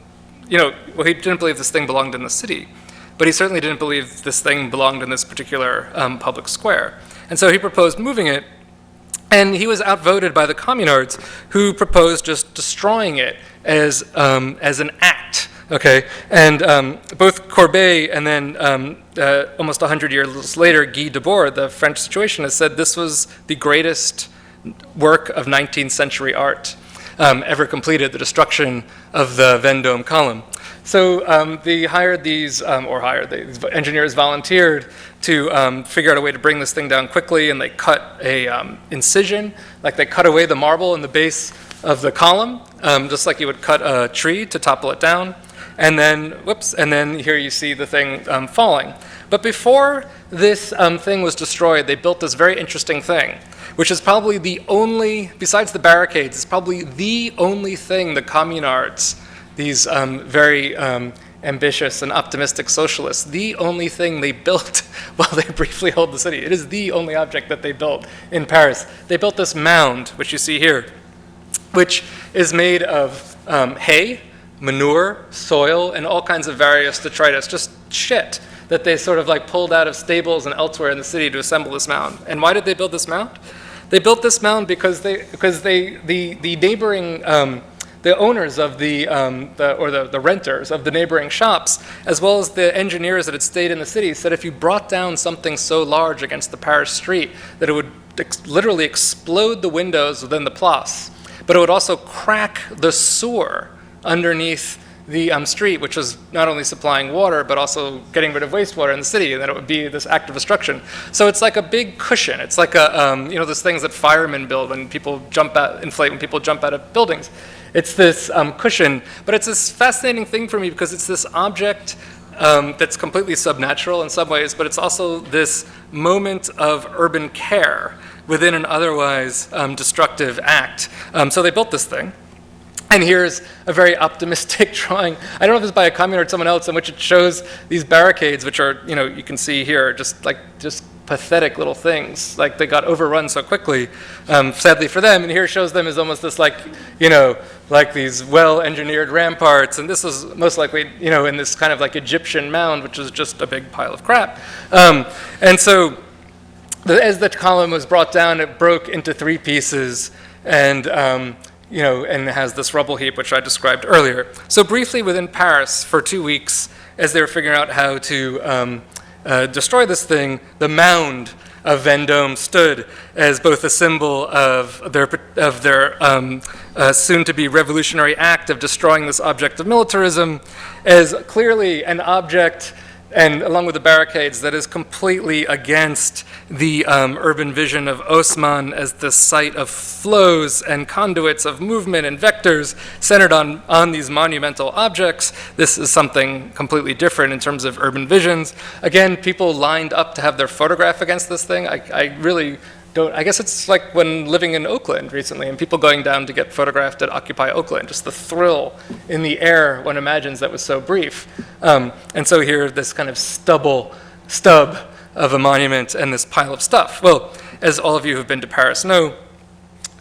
he didn't believe this thing belonged in the city, but he certainly didn't believe this thing belonged in this particular public square. And so he proposed moving it, and he was outvoted by the communards, who proposed just destroying it as an act. Okay, and both Courbet and then almost 100 years later, Guy Debord, the French situationist, said this was the greatest work of 19th century art ever completed, the destruction of the Vendôme column. So they hired these engineers volunteered to figure out a way to bring this thing down quickly, and they cut a incision, like they cut away the marble in the base of the column, just like you would cut a tree to topple it down. And then, and then here you see the thing falling. But before this thing was destroyed, they built this very interesting thing, which is probably the only, besides the barricades, it's probably the only thing the communards, these very ambitious and optimistic socialists, the only thing they built while they briefly held the city. It is the only object that they built in Paris. They built this mound, which you see here, which is made of hay, manure, soil, and all kinds of various detritus, just shit that they sort of like pulled out of stables and elsewhere in the city to assemble this mound. And why did they build this mound? They built this mound because the neighboring, the owners of the renters of the neighboring shops, as well as the engineers that had stayed in the city, said if you brought down something so large against the Paris street that it would literally explode the windows within the Place, but it would also crack the sewer underneath the street, which was not only supplying water, but also getting rid of wastewater in the city, and then it would be this act of destruction. So it's like a big cushion. It's like those things that firemen build when people inflate when people jump out of buildings. It's this cushion, but it's this fascinating thing for me because it's this object that's completely subnatural in some ways, but it's also this moment of urban care within an otherwise destructive act. So they built this thing. And here's a very optimistic drawing. I don't know if it's by a communard or someone else, in which it shows these barricades, which are, you can see here, just pathetic little things. Like they got overrun so quickly, sadly for them. And here it shows them as almost this like these well-engineered ramparts. And this was most likely, in this kind of like Egyptian mound, which is just a big pile of crap. And so as the column was brought down, it broke into 3 pieces. And and has this rubble heap, which I described earlier. So briefly, within Paris, for 2 weeks, as they were figuring out how to destroy this thing, the mound of Vendôme stood as both a symbol of their soon-to-be revolutionary act of destroying this object of militarism, as clearly an object, and along with the barricades, that is completely against the urban vision of Haussmann as the site of flows and conduits of movement and vectors centered on these monumental objects. This is something completely different in terms of urban visions. Again, people lined up to have their photograph against this thing. I really don't, I guess it's like when living in Oakland recently and people going down to get photographed at Occupy Oakland, just the thrill in the air one imagines that was so brief. And so here, this kind of stub of a monument and this pile of stuff. Well, as all of you who have been to Paris know,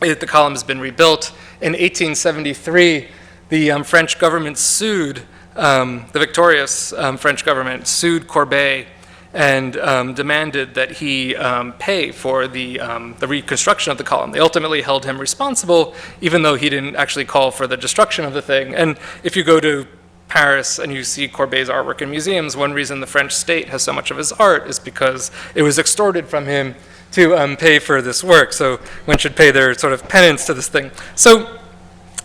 the column has been rebuilt. In 1873, the French government sued, the victorious French government sued Courbet and demanded that he pay for the reconstruction of the column. They ultimately held him responsible, even though he didn't actually call for the destruction of the thing. And if you go to Paris and you see Courbet's artwork in museums, one reason the French state has so much of his art is because it was extorted from him to pay for this work. So one should pay their sort of penance to this thing. So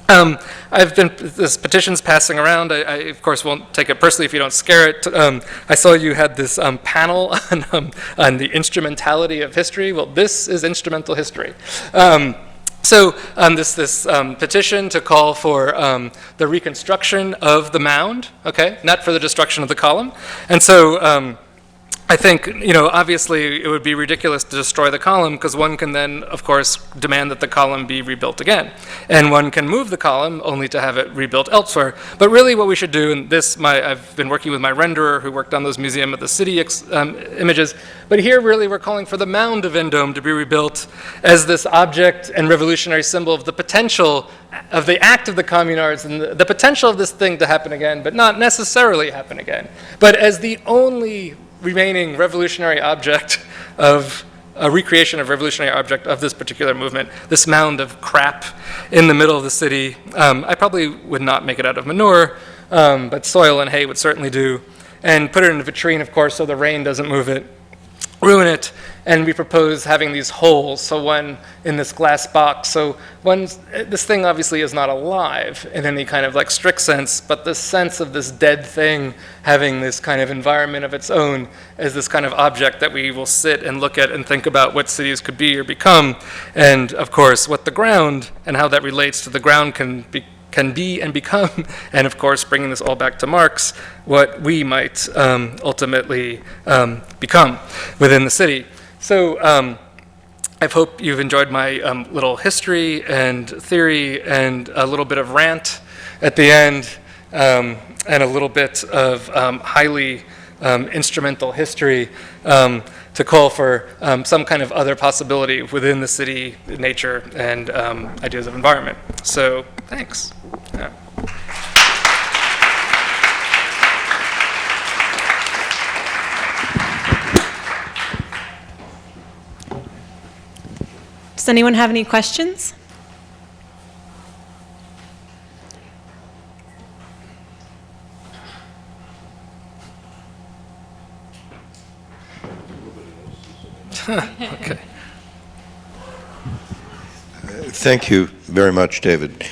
this petition's passing around. I of course won't take it personally if you don't scare it. I saw you had this panel on the instrumentality of history. Well, this is instrumental history. So this petition to call for the reconstruction of the mound, okay, not for the destruction of the column. And so I think, obviously it would be ridiculous to destroy the column because one can then, of course, demand that the column be rebuilt again. And one can move the column only to have it rebuilt elsewhere. But really what we should do, and I've been working with my renderer who worked on those Museum of the City images, but here really we're calling for the mound of Vendôme to be rebuilt as this object and revolutionary symbol of the potential of the act of the communards and the potential of this thing to happen again, but not necessarily happen again. But as the only remaining revolutionary object of a recreation of revolutionary object of this particular movement, this mound of crap in the middle of the city. I probably would not make it out of manure, but soil and hay would certainly do. And put it in a vitrine, of course, so the rain doesn't move it, ruin it. And we propose having these holes, so one in this glass box. So this thing obviously is not alive in any kind of like strict sense, but the sense of this dead thing having this kind of environment of its own as this kind of object that we will sit and look at and think about what cities could be or become. And of course, what the ground and how that relates to the ground can be and become, and of course, bringing this all back to Marx, what we might ultimately become within the city. So I hope you've enjoyed my little history and theory and a little bit of rant at the end and a little bit of highly instrumental history to call for some kind of other possibility within the city, nature, and ideas of environment. So thanks. Yeah.
Does anyone have any questions?
Okay.
Thank you very much, David.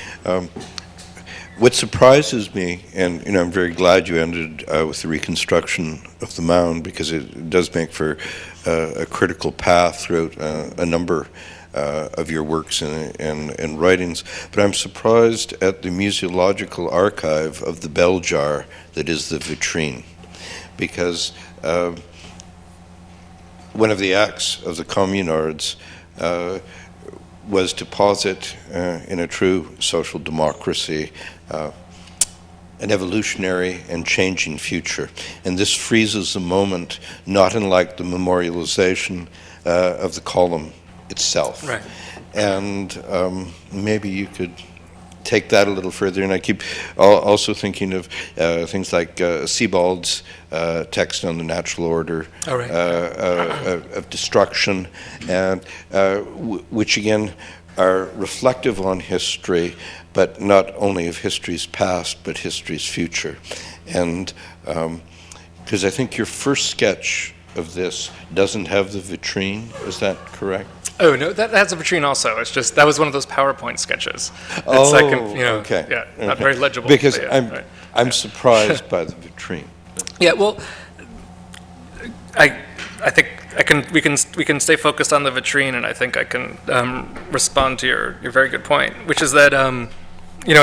What surprises me, and I'm very glad you ended with the reconstruction of the mound because it does make for a critical path throughout a number of your works and writings. But I'm surprised at the museological archive of the bell jar that is the vitrine, because one of the acts of the communards was to posit in a true social democracy an evolutionary and changing future. And this freezes the moment, not unlike the memorialization of the column itself.
Right.
And maybe you could take that a little further. And I keep also thinking of things like Sebald's text on the natural order of destruction, and which again are reflective on history, but not only of history's past, but history's future. And because I think your first sketch of this doesn't have the vitrine, is that correct?
Oh, no, that has a vitrine also. It's just, that was one of those PowerPoint sketches.
Oh,
okay. Yeah, not very legible.
Because
but yeah,
I'm surprised by the vitrine.
Yeah, well, I think we can stay focused on the vitrine, and I think I can respond to your very good point, which is that I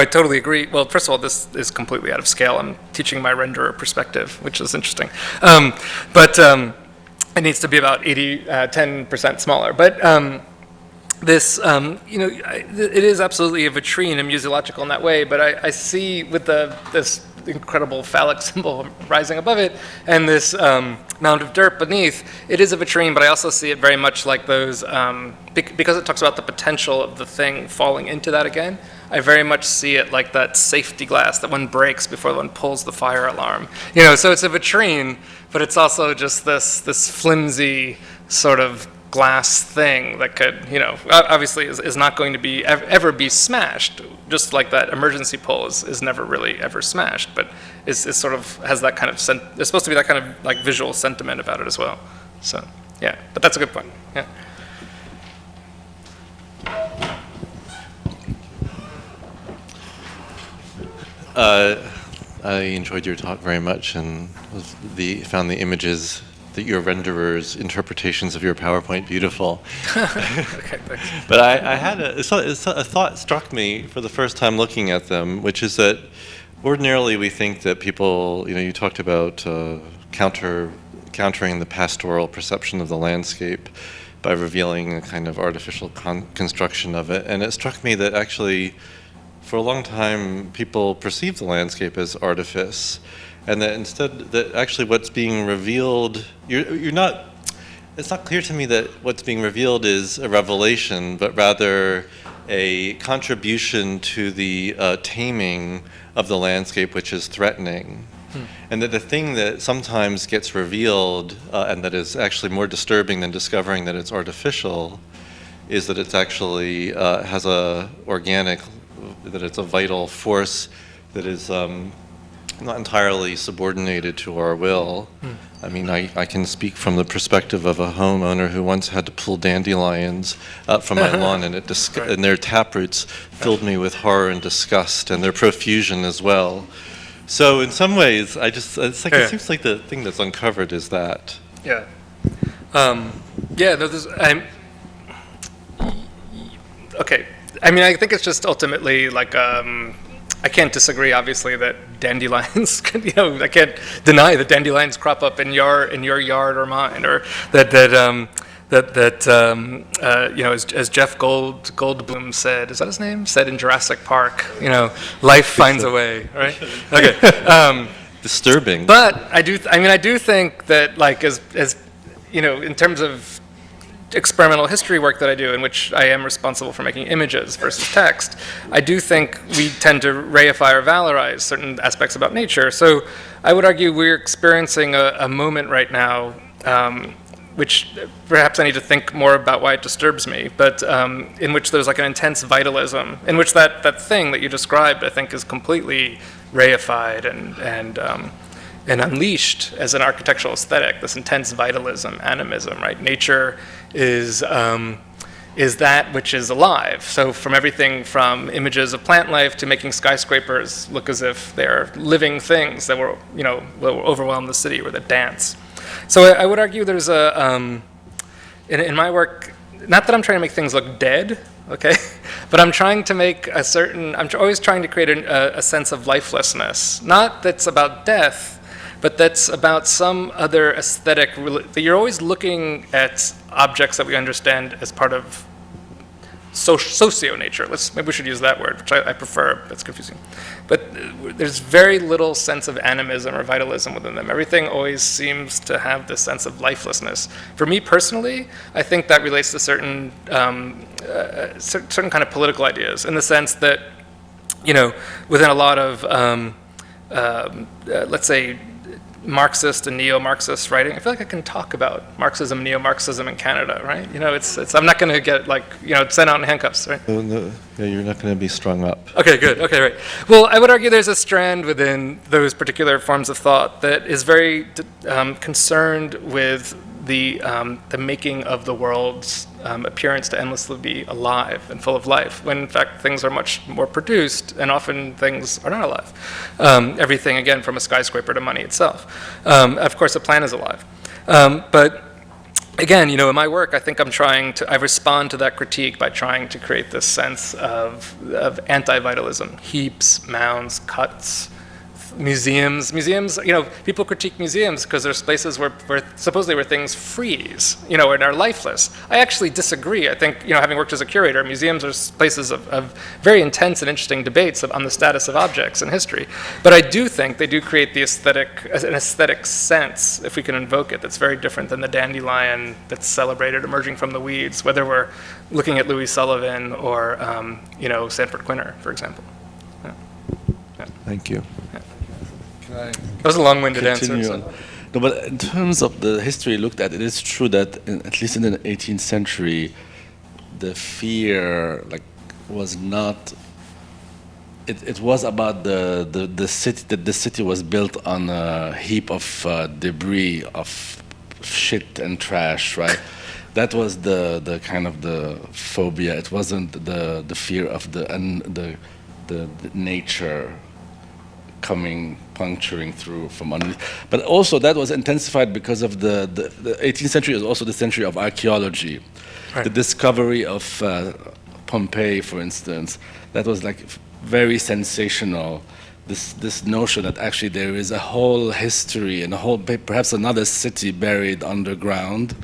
totally agree. Well, first of all, this is completely out of scale. I'm teaching my renderer perspective, which is interesting, but it needs to be about 10% smaller. But this, it is absolutely a vitrine and museological in that way. But I see with this incredible phallic symbol rising above it, and this mound of dirt beneath, it is a vitrine, but I also see it very much like those, because it talks about the potential of the thing falling into that again, I very much see it like that safety glass that one breaks before one pulls the fire alarm. So it's a vitrine, but it's also just this flimsy sort of glass thing that could, obviously is not going to be ever be smashed, just like that emergency pole is never really ever smashed, but is sort of has that kind of there's supposed to be that kind of like visual sentiment about it as well. So yeah, but that's a good point. Yeah.
I enjoyed your talk very much, and found the images that your renderer's interpretations of your PowerPoint beautiful.
Okay, thanks.
But I had a thought struck me for the first time looking at them, which is that ordinarily we think that people, you talked about countering the pastoral perception of the landscape by revealing a kind of artificial construction of it, and it struck me that actually, for a long time, people perceive the landscape as artifice, and that instead, that actually what's being revealed, it's not clear to me that what's being revealed is a revelation, but rather a contribution to the taming of the landscape, which is threatening. And that the thing that sometimes gets revealed, and that is actually more disturbing than discovering that it's artificial, is that it's actually has a organic, that it's a vital force that is not entirely subordinated to our will. I mean, I can speak from the perspective of a homeowner who once had to pull dandelions from my lawn, and and their taproots filled me with horror and disgust, and their profusion as well. So in some ways, it seems like the thing that's uncovered is that.
Yeah. Okay. I mean, I think it's just ultimately like, I can't disagree, obviously, that dandelions, I can't deny that dandelions crop up in your yard or mine, or that as Jeff Goldblum said, is that his name? Said in Jurassic Park, life finds a way, right? Okay.
Disturbing.
But I do think that, like, as in terms of experimental history work that I do, in which I am responsible for making images versus text, I do think we tend to reify or valorize certain aspects about nature. So I would argue we're experiencing a moment right now, which perhaps I need to think more about why it disturbs me, but in which there's like an intense vitalism, in which that thing that you described, I think, is completely reified and unleashed as an architectural aesthetic, this intense vitalism, animism, right? Nature is that which is alive. So from everything from images of plant life to making skyscrapers look as if they're living things that will overwhelm the city, or that dance. So I would argue there's in my work, not that I'm trying to make things look dead, okay, but I'm trying to make I'm always trying to create a sense of lifelessness, not that's about death, but that's about some other aesthetic, that you're always looking at objects that we understand as part of socio-nature. Maybe we should use that word, which I prefer, that's confusing. But there's very little sense of animism or vitalism within them. Everything always seems to have this sense of lifelessness. For me personally, I think that relates to certain kind of political ideas, in the sense that, within a lot of, let's say, Marxist and neo-Marxist writing. I feel like I can talk about Marxism, neo-Marxism in Canada, right? You know, it's I'm not going to get like, you know, sent out in handcuffs, right?
Oh, no, yeah, you're not going to be strung up.
Okay, good. Okay, right. Well, I would argue there's a strand within those particular forms of thought that is very concerned with the making of the world's appearance to endlessly be alive and full of life, when in fact things are much more produced, and often things are not alive. Everything, again, from a skyscraper to money itself. Of course, a plan is alive. But again, you know, in my work, I think I respond to that critique by trying to create this sense of anti-vitalism. Heaps, mounds, cuts, museums, you know, people critique museums because there's places where supposedly where things freeze, you know, and are lifeless. I actually disagree. I think, you know, having worked as a curator, museums are places of very intense and interesting debates on the status of objects in history. But I do think they do create an aesthetic sense, if we can invoke it, that's very different than the dandelion that's celebrated emerging from the weeds, whether we're looking at Louis Sullivan or, you know, Sanford Quinter, for example.
Thank you.
That was a long-winded answer.
Continue
So.
on. No, but in terms of the history looked at, it is true that at least in the 18th century, the fear was not. It was about the city, that the city was built on a heap of debris, of shit and trash, right? That was the kind of the phobia. It wasn't the fear of the nature puncturing through from underneath. But also that was intensified because of the 18th century is also the century of archaeology.
Right.
The discovery of Pompeii, for instance, that was like very sensational. This notion that actually there is a whole history and perhaps another city buried underground,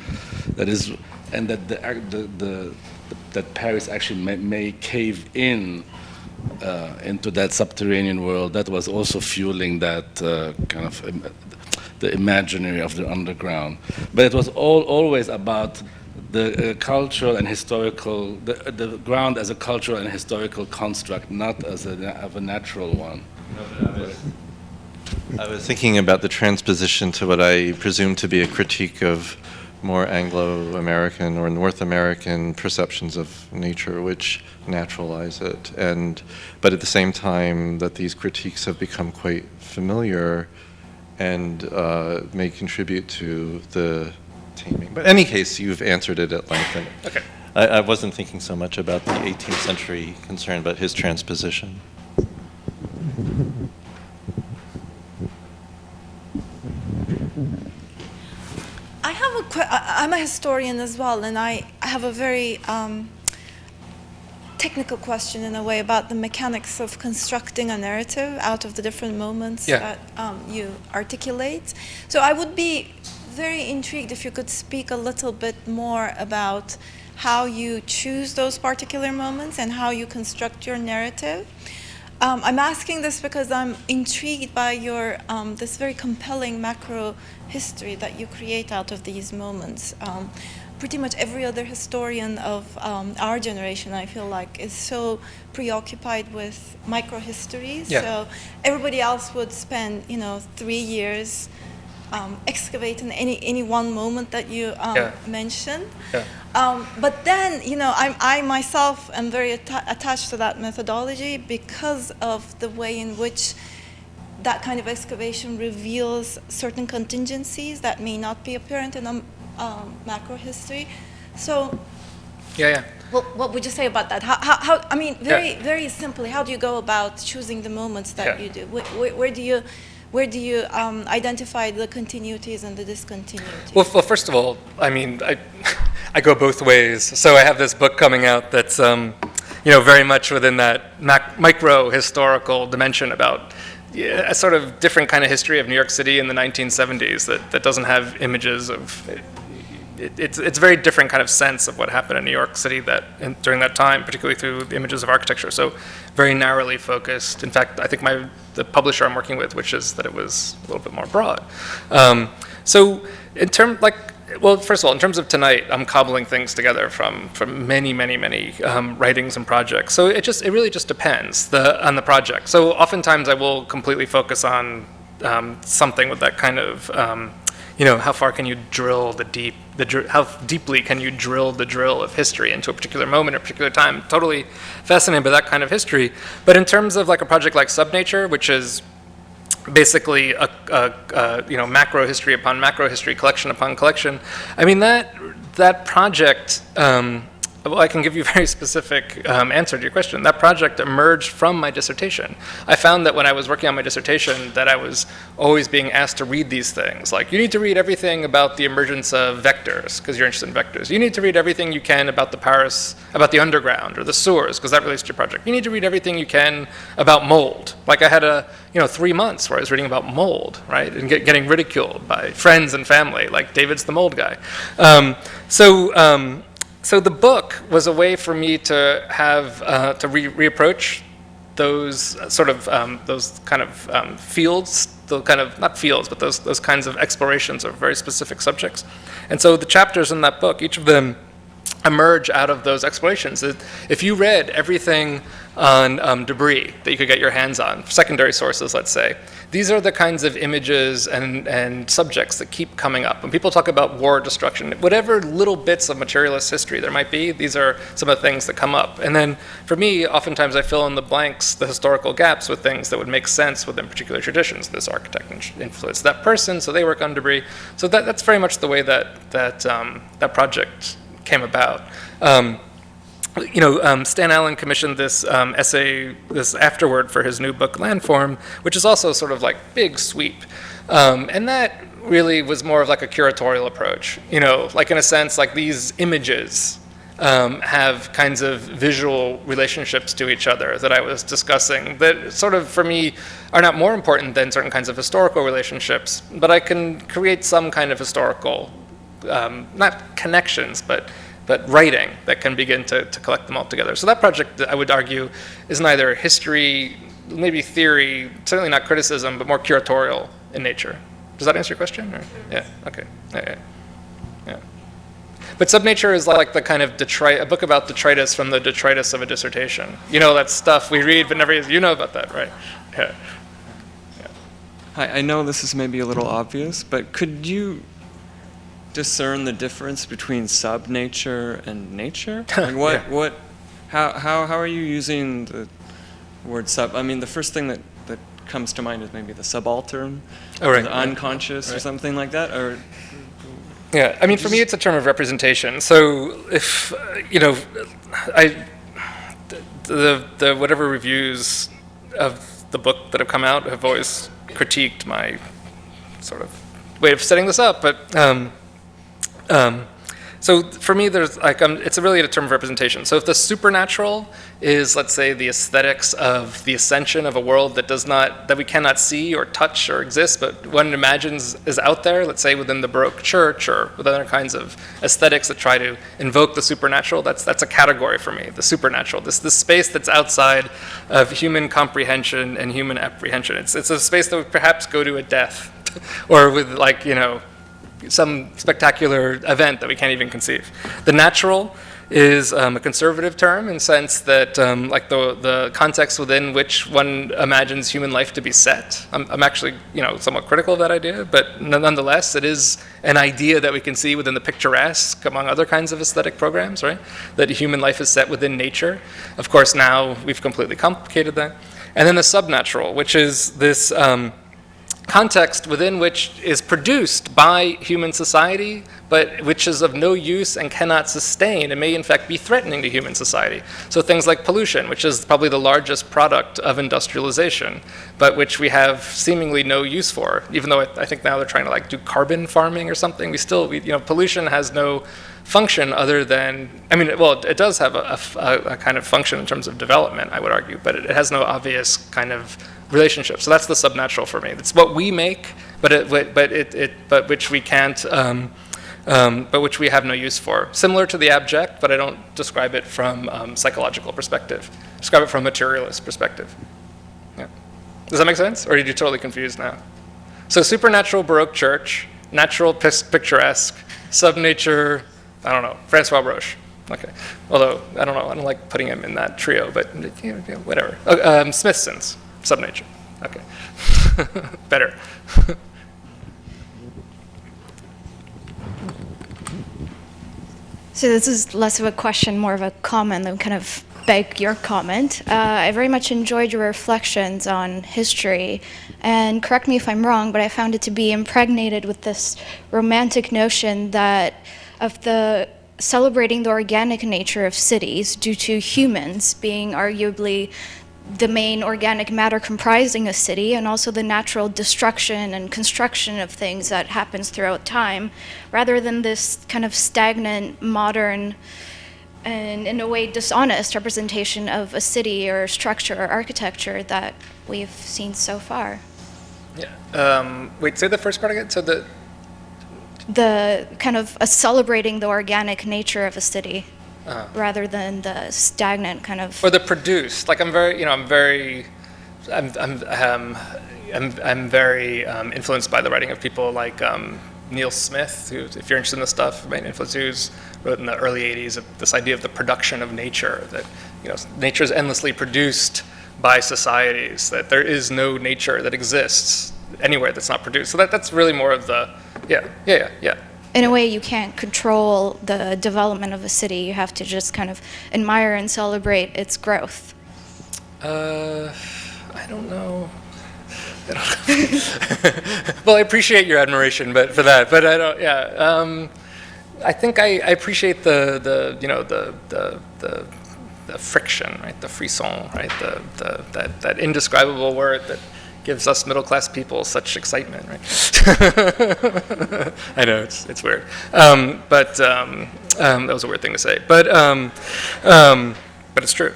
that is, and that that Paris actually may cave into that subterranean world. That was also fueling that kind of the imaginary of the underground. But it was always about the cultural and historical, the ground as a cultural and historical construct, not as of a natural one.
I was thinking about the transposition to what I presume to be a critique of more Anglo-American or North American perceptions of nature, which naturalize it, but at the same time that these critiques have become quite familiar and may contribute to the taming. But in any case, you've answered it at length. And
Okay.
I wasn't thinking so much about the 18th century concern, but his transposition.
I'm a historian as well, and I have a very technical question in a way about the mechanics of constructing a narrative out of the different moments that you articulate. So I would be very intrigued if you could speak a little bit more about how you choose those particular moments and how you construct your narrative. I'm asking this because I'm intrigued by your this very compelling macro history that you create out of these moments. Pretty much every other historian of our generation, I feel like, is so preoccupied with micro histories.
Yeah.
So everybody else would spend, 3 years excavating any one moment that you mentioned.
Yeah.
But then, I myself am very attached to that methodology because of the way in which that kind of excavation reveals certain contingencies that may not be apparent in a macro history. So, what would you say about that? How I mean, very simply, how do you go about choosing the moments that you do? Where do you identify the continuities and the discontinuities?
Well, first of all, I mean, I go both ways. So I have this book coming out that's, very much within that micro historical dimension about a sort of different kind of history of New York City in the 1970s that doesn't have images of. It's a very different kind of sense of what happened in New York City during that time, particularly through the images of architecture. So very narrowly focused. In fact, I think the publisher I'm working with wishes that it was a little bit more broad. So first of all, in terms of tonight, I'm cobbling things together from many writings and projects. So it really just depends on the project. So oftentimes I will completely focus on something with that kind of, how far can you drill how deeply can you drill the drill of history into a particular moment or particular time? Totally fascinated by that kind of history. But in terms of like a project like Subnature, which is basically a macro history upon macro history, collection upon collection, I mean, that project, well, I can give you a very specific answer to your question. That project emerged from my dissertation. I found that when I was working on my dissertation that I was always being asked to read these things. Like, you need to read everything about the emergence of vectors, because you're interested in vectors. You need to read everything you can about about the underground or the sewers, because that relates to your project. You need to read everything you can about mold. Like, I had 3 months where I was reading about mold, right? And getting ridiculed by friends and family, like David's the mold guy. So the book was a way for me to have to reapproach those those kind of fields, the kind of not fields, but those kinds of explorations of very specific subjects. And so the chapters in that book, each of them emerge out of those explorations. If you read everything on debris that you could get your hands on, secondary sources, let's say, these are the kinds of images and subjects that keep coming up. When people talk about war, destruction, whatever little bits of materialist history there might be, these are some of the things that come up. And then for me, oftentimes I fill in the blanks, the historical gaps, with things that would make sense within particular traditions. This architect influenced that person, so they work on debris. So that's very much the way that project came about. Stan Allen commissioned this essay, this afterword for his new book, Landform, which is also sort of like big sweep. And that really was more of like a curatorial approach. Like in a sense, like these images have kinds of visual relationships to each other that I was discussing that sort of, for me, are not more important than certain kinds of historical relationships, but I can create some kind of historical, not connections, but writing that can begin to collect them all together. So that project, I would argue, is neither history, maybe theory, certainly not criticism, but more curatorial in nature. Does that answer your question? Or? Yeah, okay. Yeah. But Subnature is like the kind of a book about detritus from the detritus of a dissertation. That stuff we read but never use. You know about that, right? Yeah.
Hi, I know this is maybe a little obvious, but could you discern the difference between subnature and nature? Like how are you using the word sub? I mean, the first thing that comes to mind is maybe the subaltern, or the unconscious, or something like that, or.
Yeah, I mean, for me, it's a term of representation. So if the whatever reviews of the book that have come out have always critiqued my sort of way of setting this up, but. So for me, there's it's really a term of representation. So if the supernatural is, let's say, the aesthetics of the ascension of a world that we cannot see or touch or exist, but one imagines is out there, let's say within the Baroque church or with other kinds of aesthetics that try to invoke the supernatural, that's a category for me, the supernatural. This space that's outside of human comprehension and human apprehension. It's a space that would perhaps go to a death, or with some spectacular event that we can't even conceive. The natural is a conservative term in the sense that the context within which one imagines human life to be set. I'm actually somewhat critical of that idea, but nonetheless it is an idea that we can see within the picturesque among other kinds of aesthetic programs, right? That human life is set within nature. Of course now we've completely complicated that. And then the subnatural, which is this context within which is produced by human society, but which is of no use and cannot sustain and may in fact be threatening to human society. So things like pollution, which is probably the largest product of industrialization, but which we have seemingly no use for, even though I think now they're trying to do carbon farming or something. Pollution has no function other than, it does have a kind of function in terms of development, I would argue, but it has no obvious kind of relationship. So that's the subnatural for me. It's what we make, but which we can't, but which we have no use for. Similar to the abject, but I don't describe it from psychological perspective. I describe it from a materialist perspective. Yeah. Does that make sense? Or are you totally confused now? So supernatural Baroque church, natural picturesque, subnature, I don't know, Francois Roche. Okay. Although, I don't know, I don't like putting him in that trio, but whatever. Smithson's subnature. Okay. Better.
So this is less of a question, more of a comment that kind of beg your comment. I very much enjoyed your reflections on history, and correct me if I'm wrong, but I found it to be impregnated with this romantic notion that of the celebrating the organic nature of cities due to humans being arguably the main organic matter comprising a city, and also the natural destruction and construction of things that happens throughout time, rather than this kind of stagnant, modern, and in a way dishonest representation of a city or structure or architecture that we've seen so far.
Yeah. Wait, say the first part again? So
The kind of celebrating the organic nature of a city, rather than the stagnant kind of.
or the produced. Like I'm very influenced by the writing of people like Neil Smith, who, if you're interested in this stuff, main influence, who's wrote in the early 80s of this idea of the production of nature, that nature is endlessly produced by societies, that there is no nature that exists anywhere that's not produced. So that's really more of the, yeah.
In a way, you can't control the development of a city. You have to just kind of admire and celebrate its growth.
I don't know. Well, I appreciate your admiration, but I don't. Yeah, I think I appreciate the friction, right? The frisson, right? That indescribable word that gives us middle-class people such excitement, right? I know it's weird, but that was a weird thing to say, but it's true.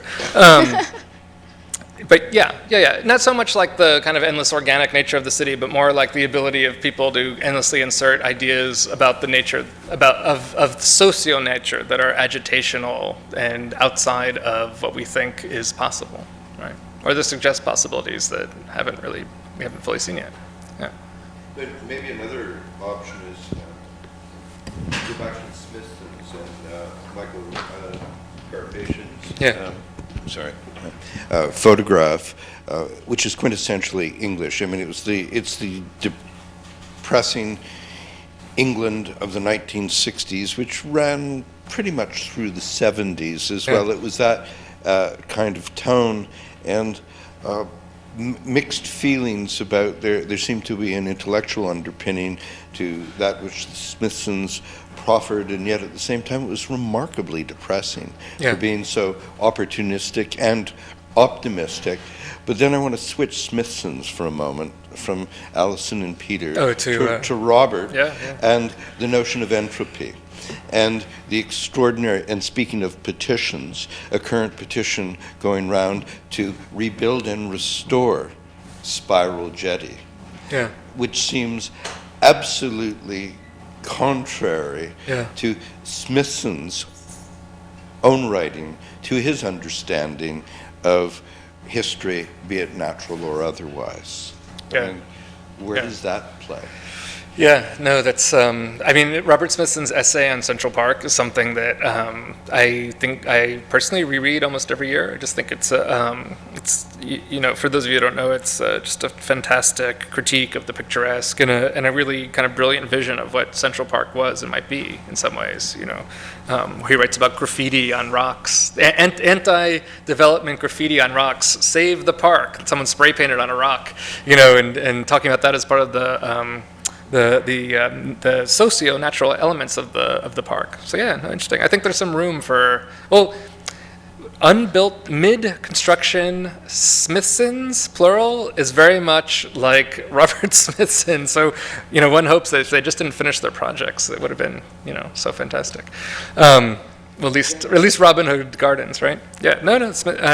But yeah. Not so much like the kind of endless organic nature of the city, but more like the ability of people to endlessly insert ideas about the nature, of socio-nature that are agitational and outside of what we think is possible, right? Or that suggest possibilities that we haven't fully seen yet. Yeah.
But maybe another option is go back to Smithson's and Michael Carpatian's photograph, which is quintessentially English. I mean, it's the depressing England of the 1960s, which ran pretty much through the 70s as well. It was that kind of tone, and mixed feelings about there seemed to be an intellectual underpinning to that which the Smithsons proffered, and yet at the same time it was remarkably depressing for being so opportunistic and optimistic. But then I want to switch Smithsons for a moment, from Alison and Peter to Robert, and the notion of entropy. And the extraordinary, and speaking of petitions, a current petition going round to rebuild and restore Spiral Jetty, which seems absolutely contrary to Smithson's own writing, to his understanding of history, be it natural or otherwise. I mean, where does that play?
Yeah, no, that's, I mean, Robert Smithson's essay on Central Park is something that I think I personally reread almost every year. I just think it's for those of you who don't know, it's just a fantastic critique of the picturesque and a really kind of brilliant vision of what Central Park was and might be in some ways, where he writes about graffiti on rocks, anti-development graffiti on rocks, save the park, someone spray painted on a rock, and talking about that as part of the socio-natural elements of the park. So interesting. I think there's some room for unbuilt mid-construction Smithsons, plural, is very much like Robert Smithson. So one hopes that if they just didn't finish their projects, it would have been so fantastic. At least Robin Hood Gardens, right? Yeah, no,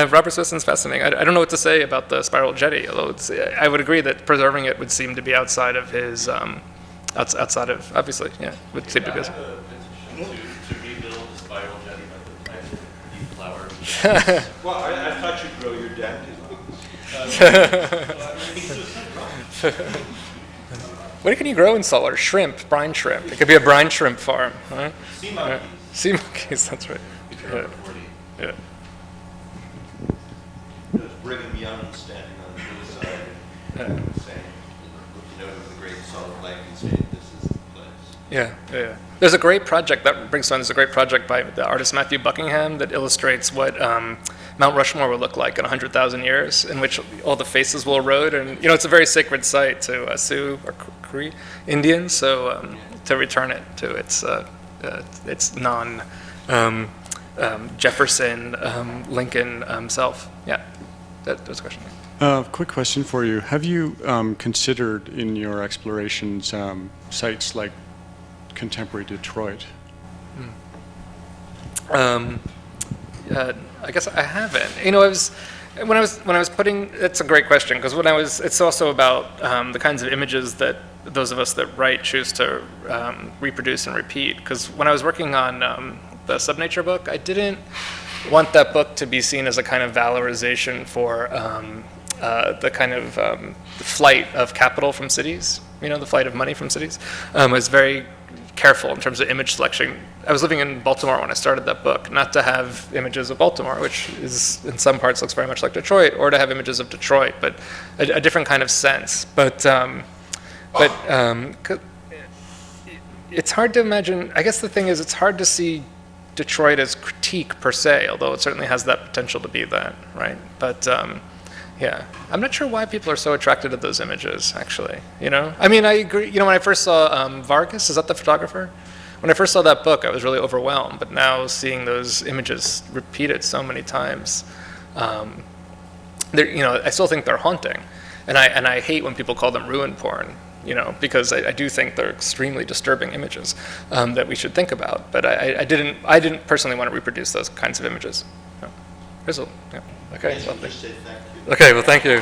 Robert Smithson's fascinating. I don't know what to say about the Spiral Jetty, although I would agree that preserving it would seem to be outside of his, outside of, obviously, would seem to be.
To rebuild the Spiral Jetty by the planting deep flowers.
Well, I thought you'd grow your dandelions.
What can you grow in solar? Shrimp, brine shrimp. It could be a brine shrimp farm, right?
Sea monkeys.
Sea monkeys, that's right.
There's Brigham Young standing on the hillside
Yeah, yeah, yeah. There's a great project that brings to mind. There's a great project by the artist Matthew Buckingham that illustrates what Mount Rushmore will look like in 100,000 years, in which all the faces will erode, and it's a very sacred site to Sioux or Cree Indians. So to return it to its non Jefferson Lincoln self. Yeah, that's a question.
Quick question for you. Have you considered in your explorations sites like contemporary Detroit?
I guess I haven't. When I was putting, it's a great question, because it's also about the kinds of images that those of us that write choose to reproduce and repeat. Because when I was working on the Subnature book, I didn't want that book to be seen as a kind of valorization for the kind of flight of capital from cities, the flight of money from cities. I was very careful in terms of image selection. I was living in Baltimore when I started that book, not to have images of Baltimore, which is in some parts looks very much like Detroit, or to have images of Detroit, but a different kind of sense. But it's hard to imagine. I guess the thing is, it's hard to see Detroit as critique per se, although it certainly has that potential to be that, right? But yeah, I'm not sure why people are so attracted to those images, actually, I mean, I agree, when I first saw Vargas, is that the photographer? When I first saw that book, I was really overwhelmed, but now seeing those images repeated so many times, I still think they're haunting. And I hate when people call them ruin porn, because I do think they're extremely disturbing images that we should think about. But I didn't personally want to reproduce those kinds of images. No. Yeah. Okay. Well, okay. Well, thank you.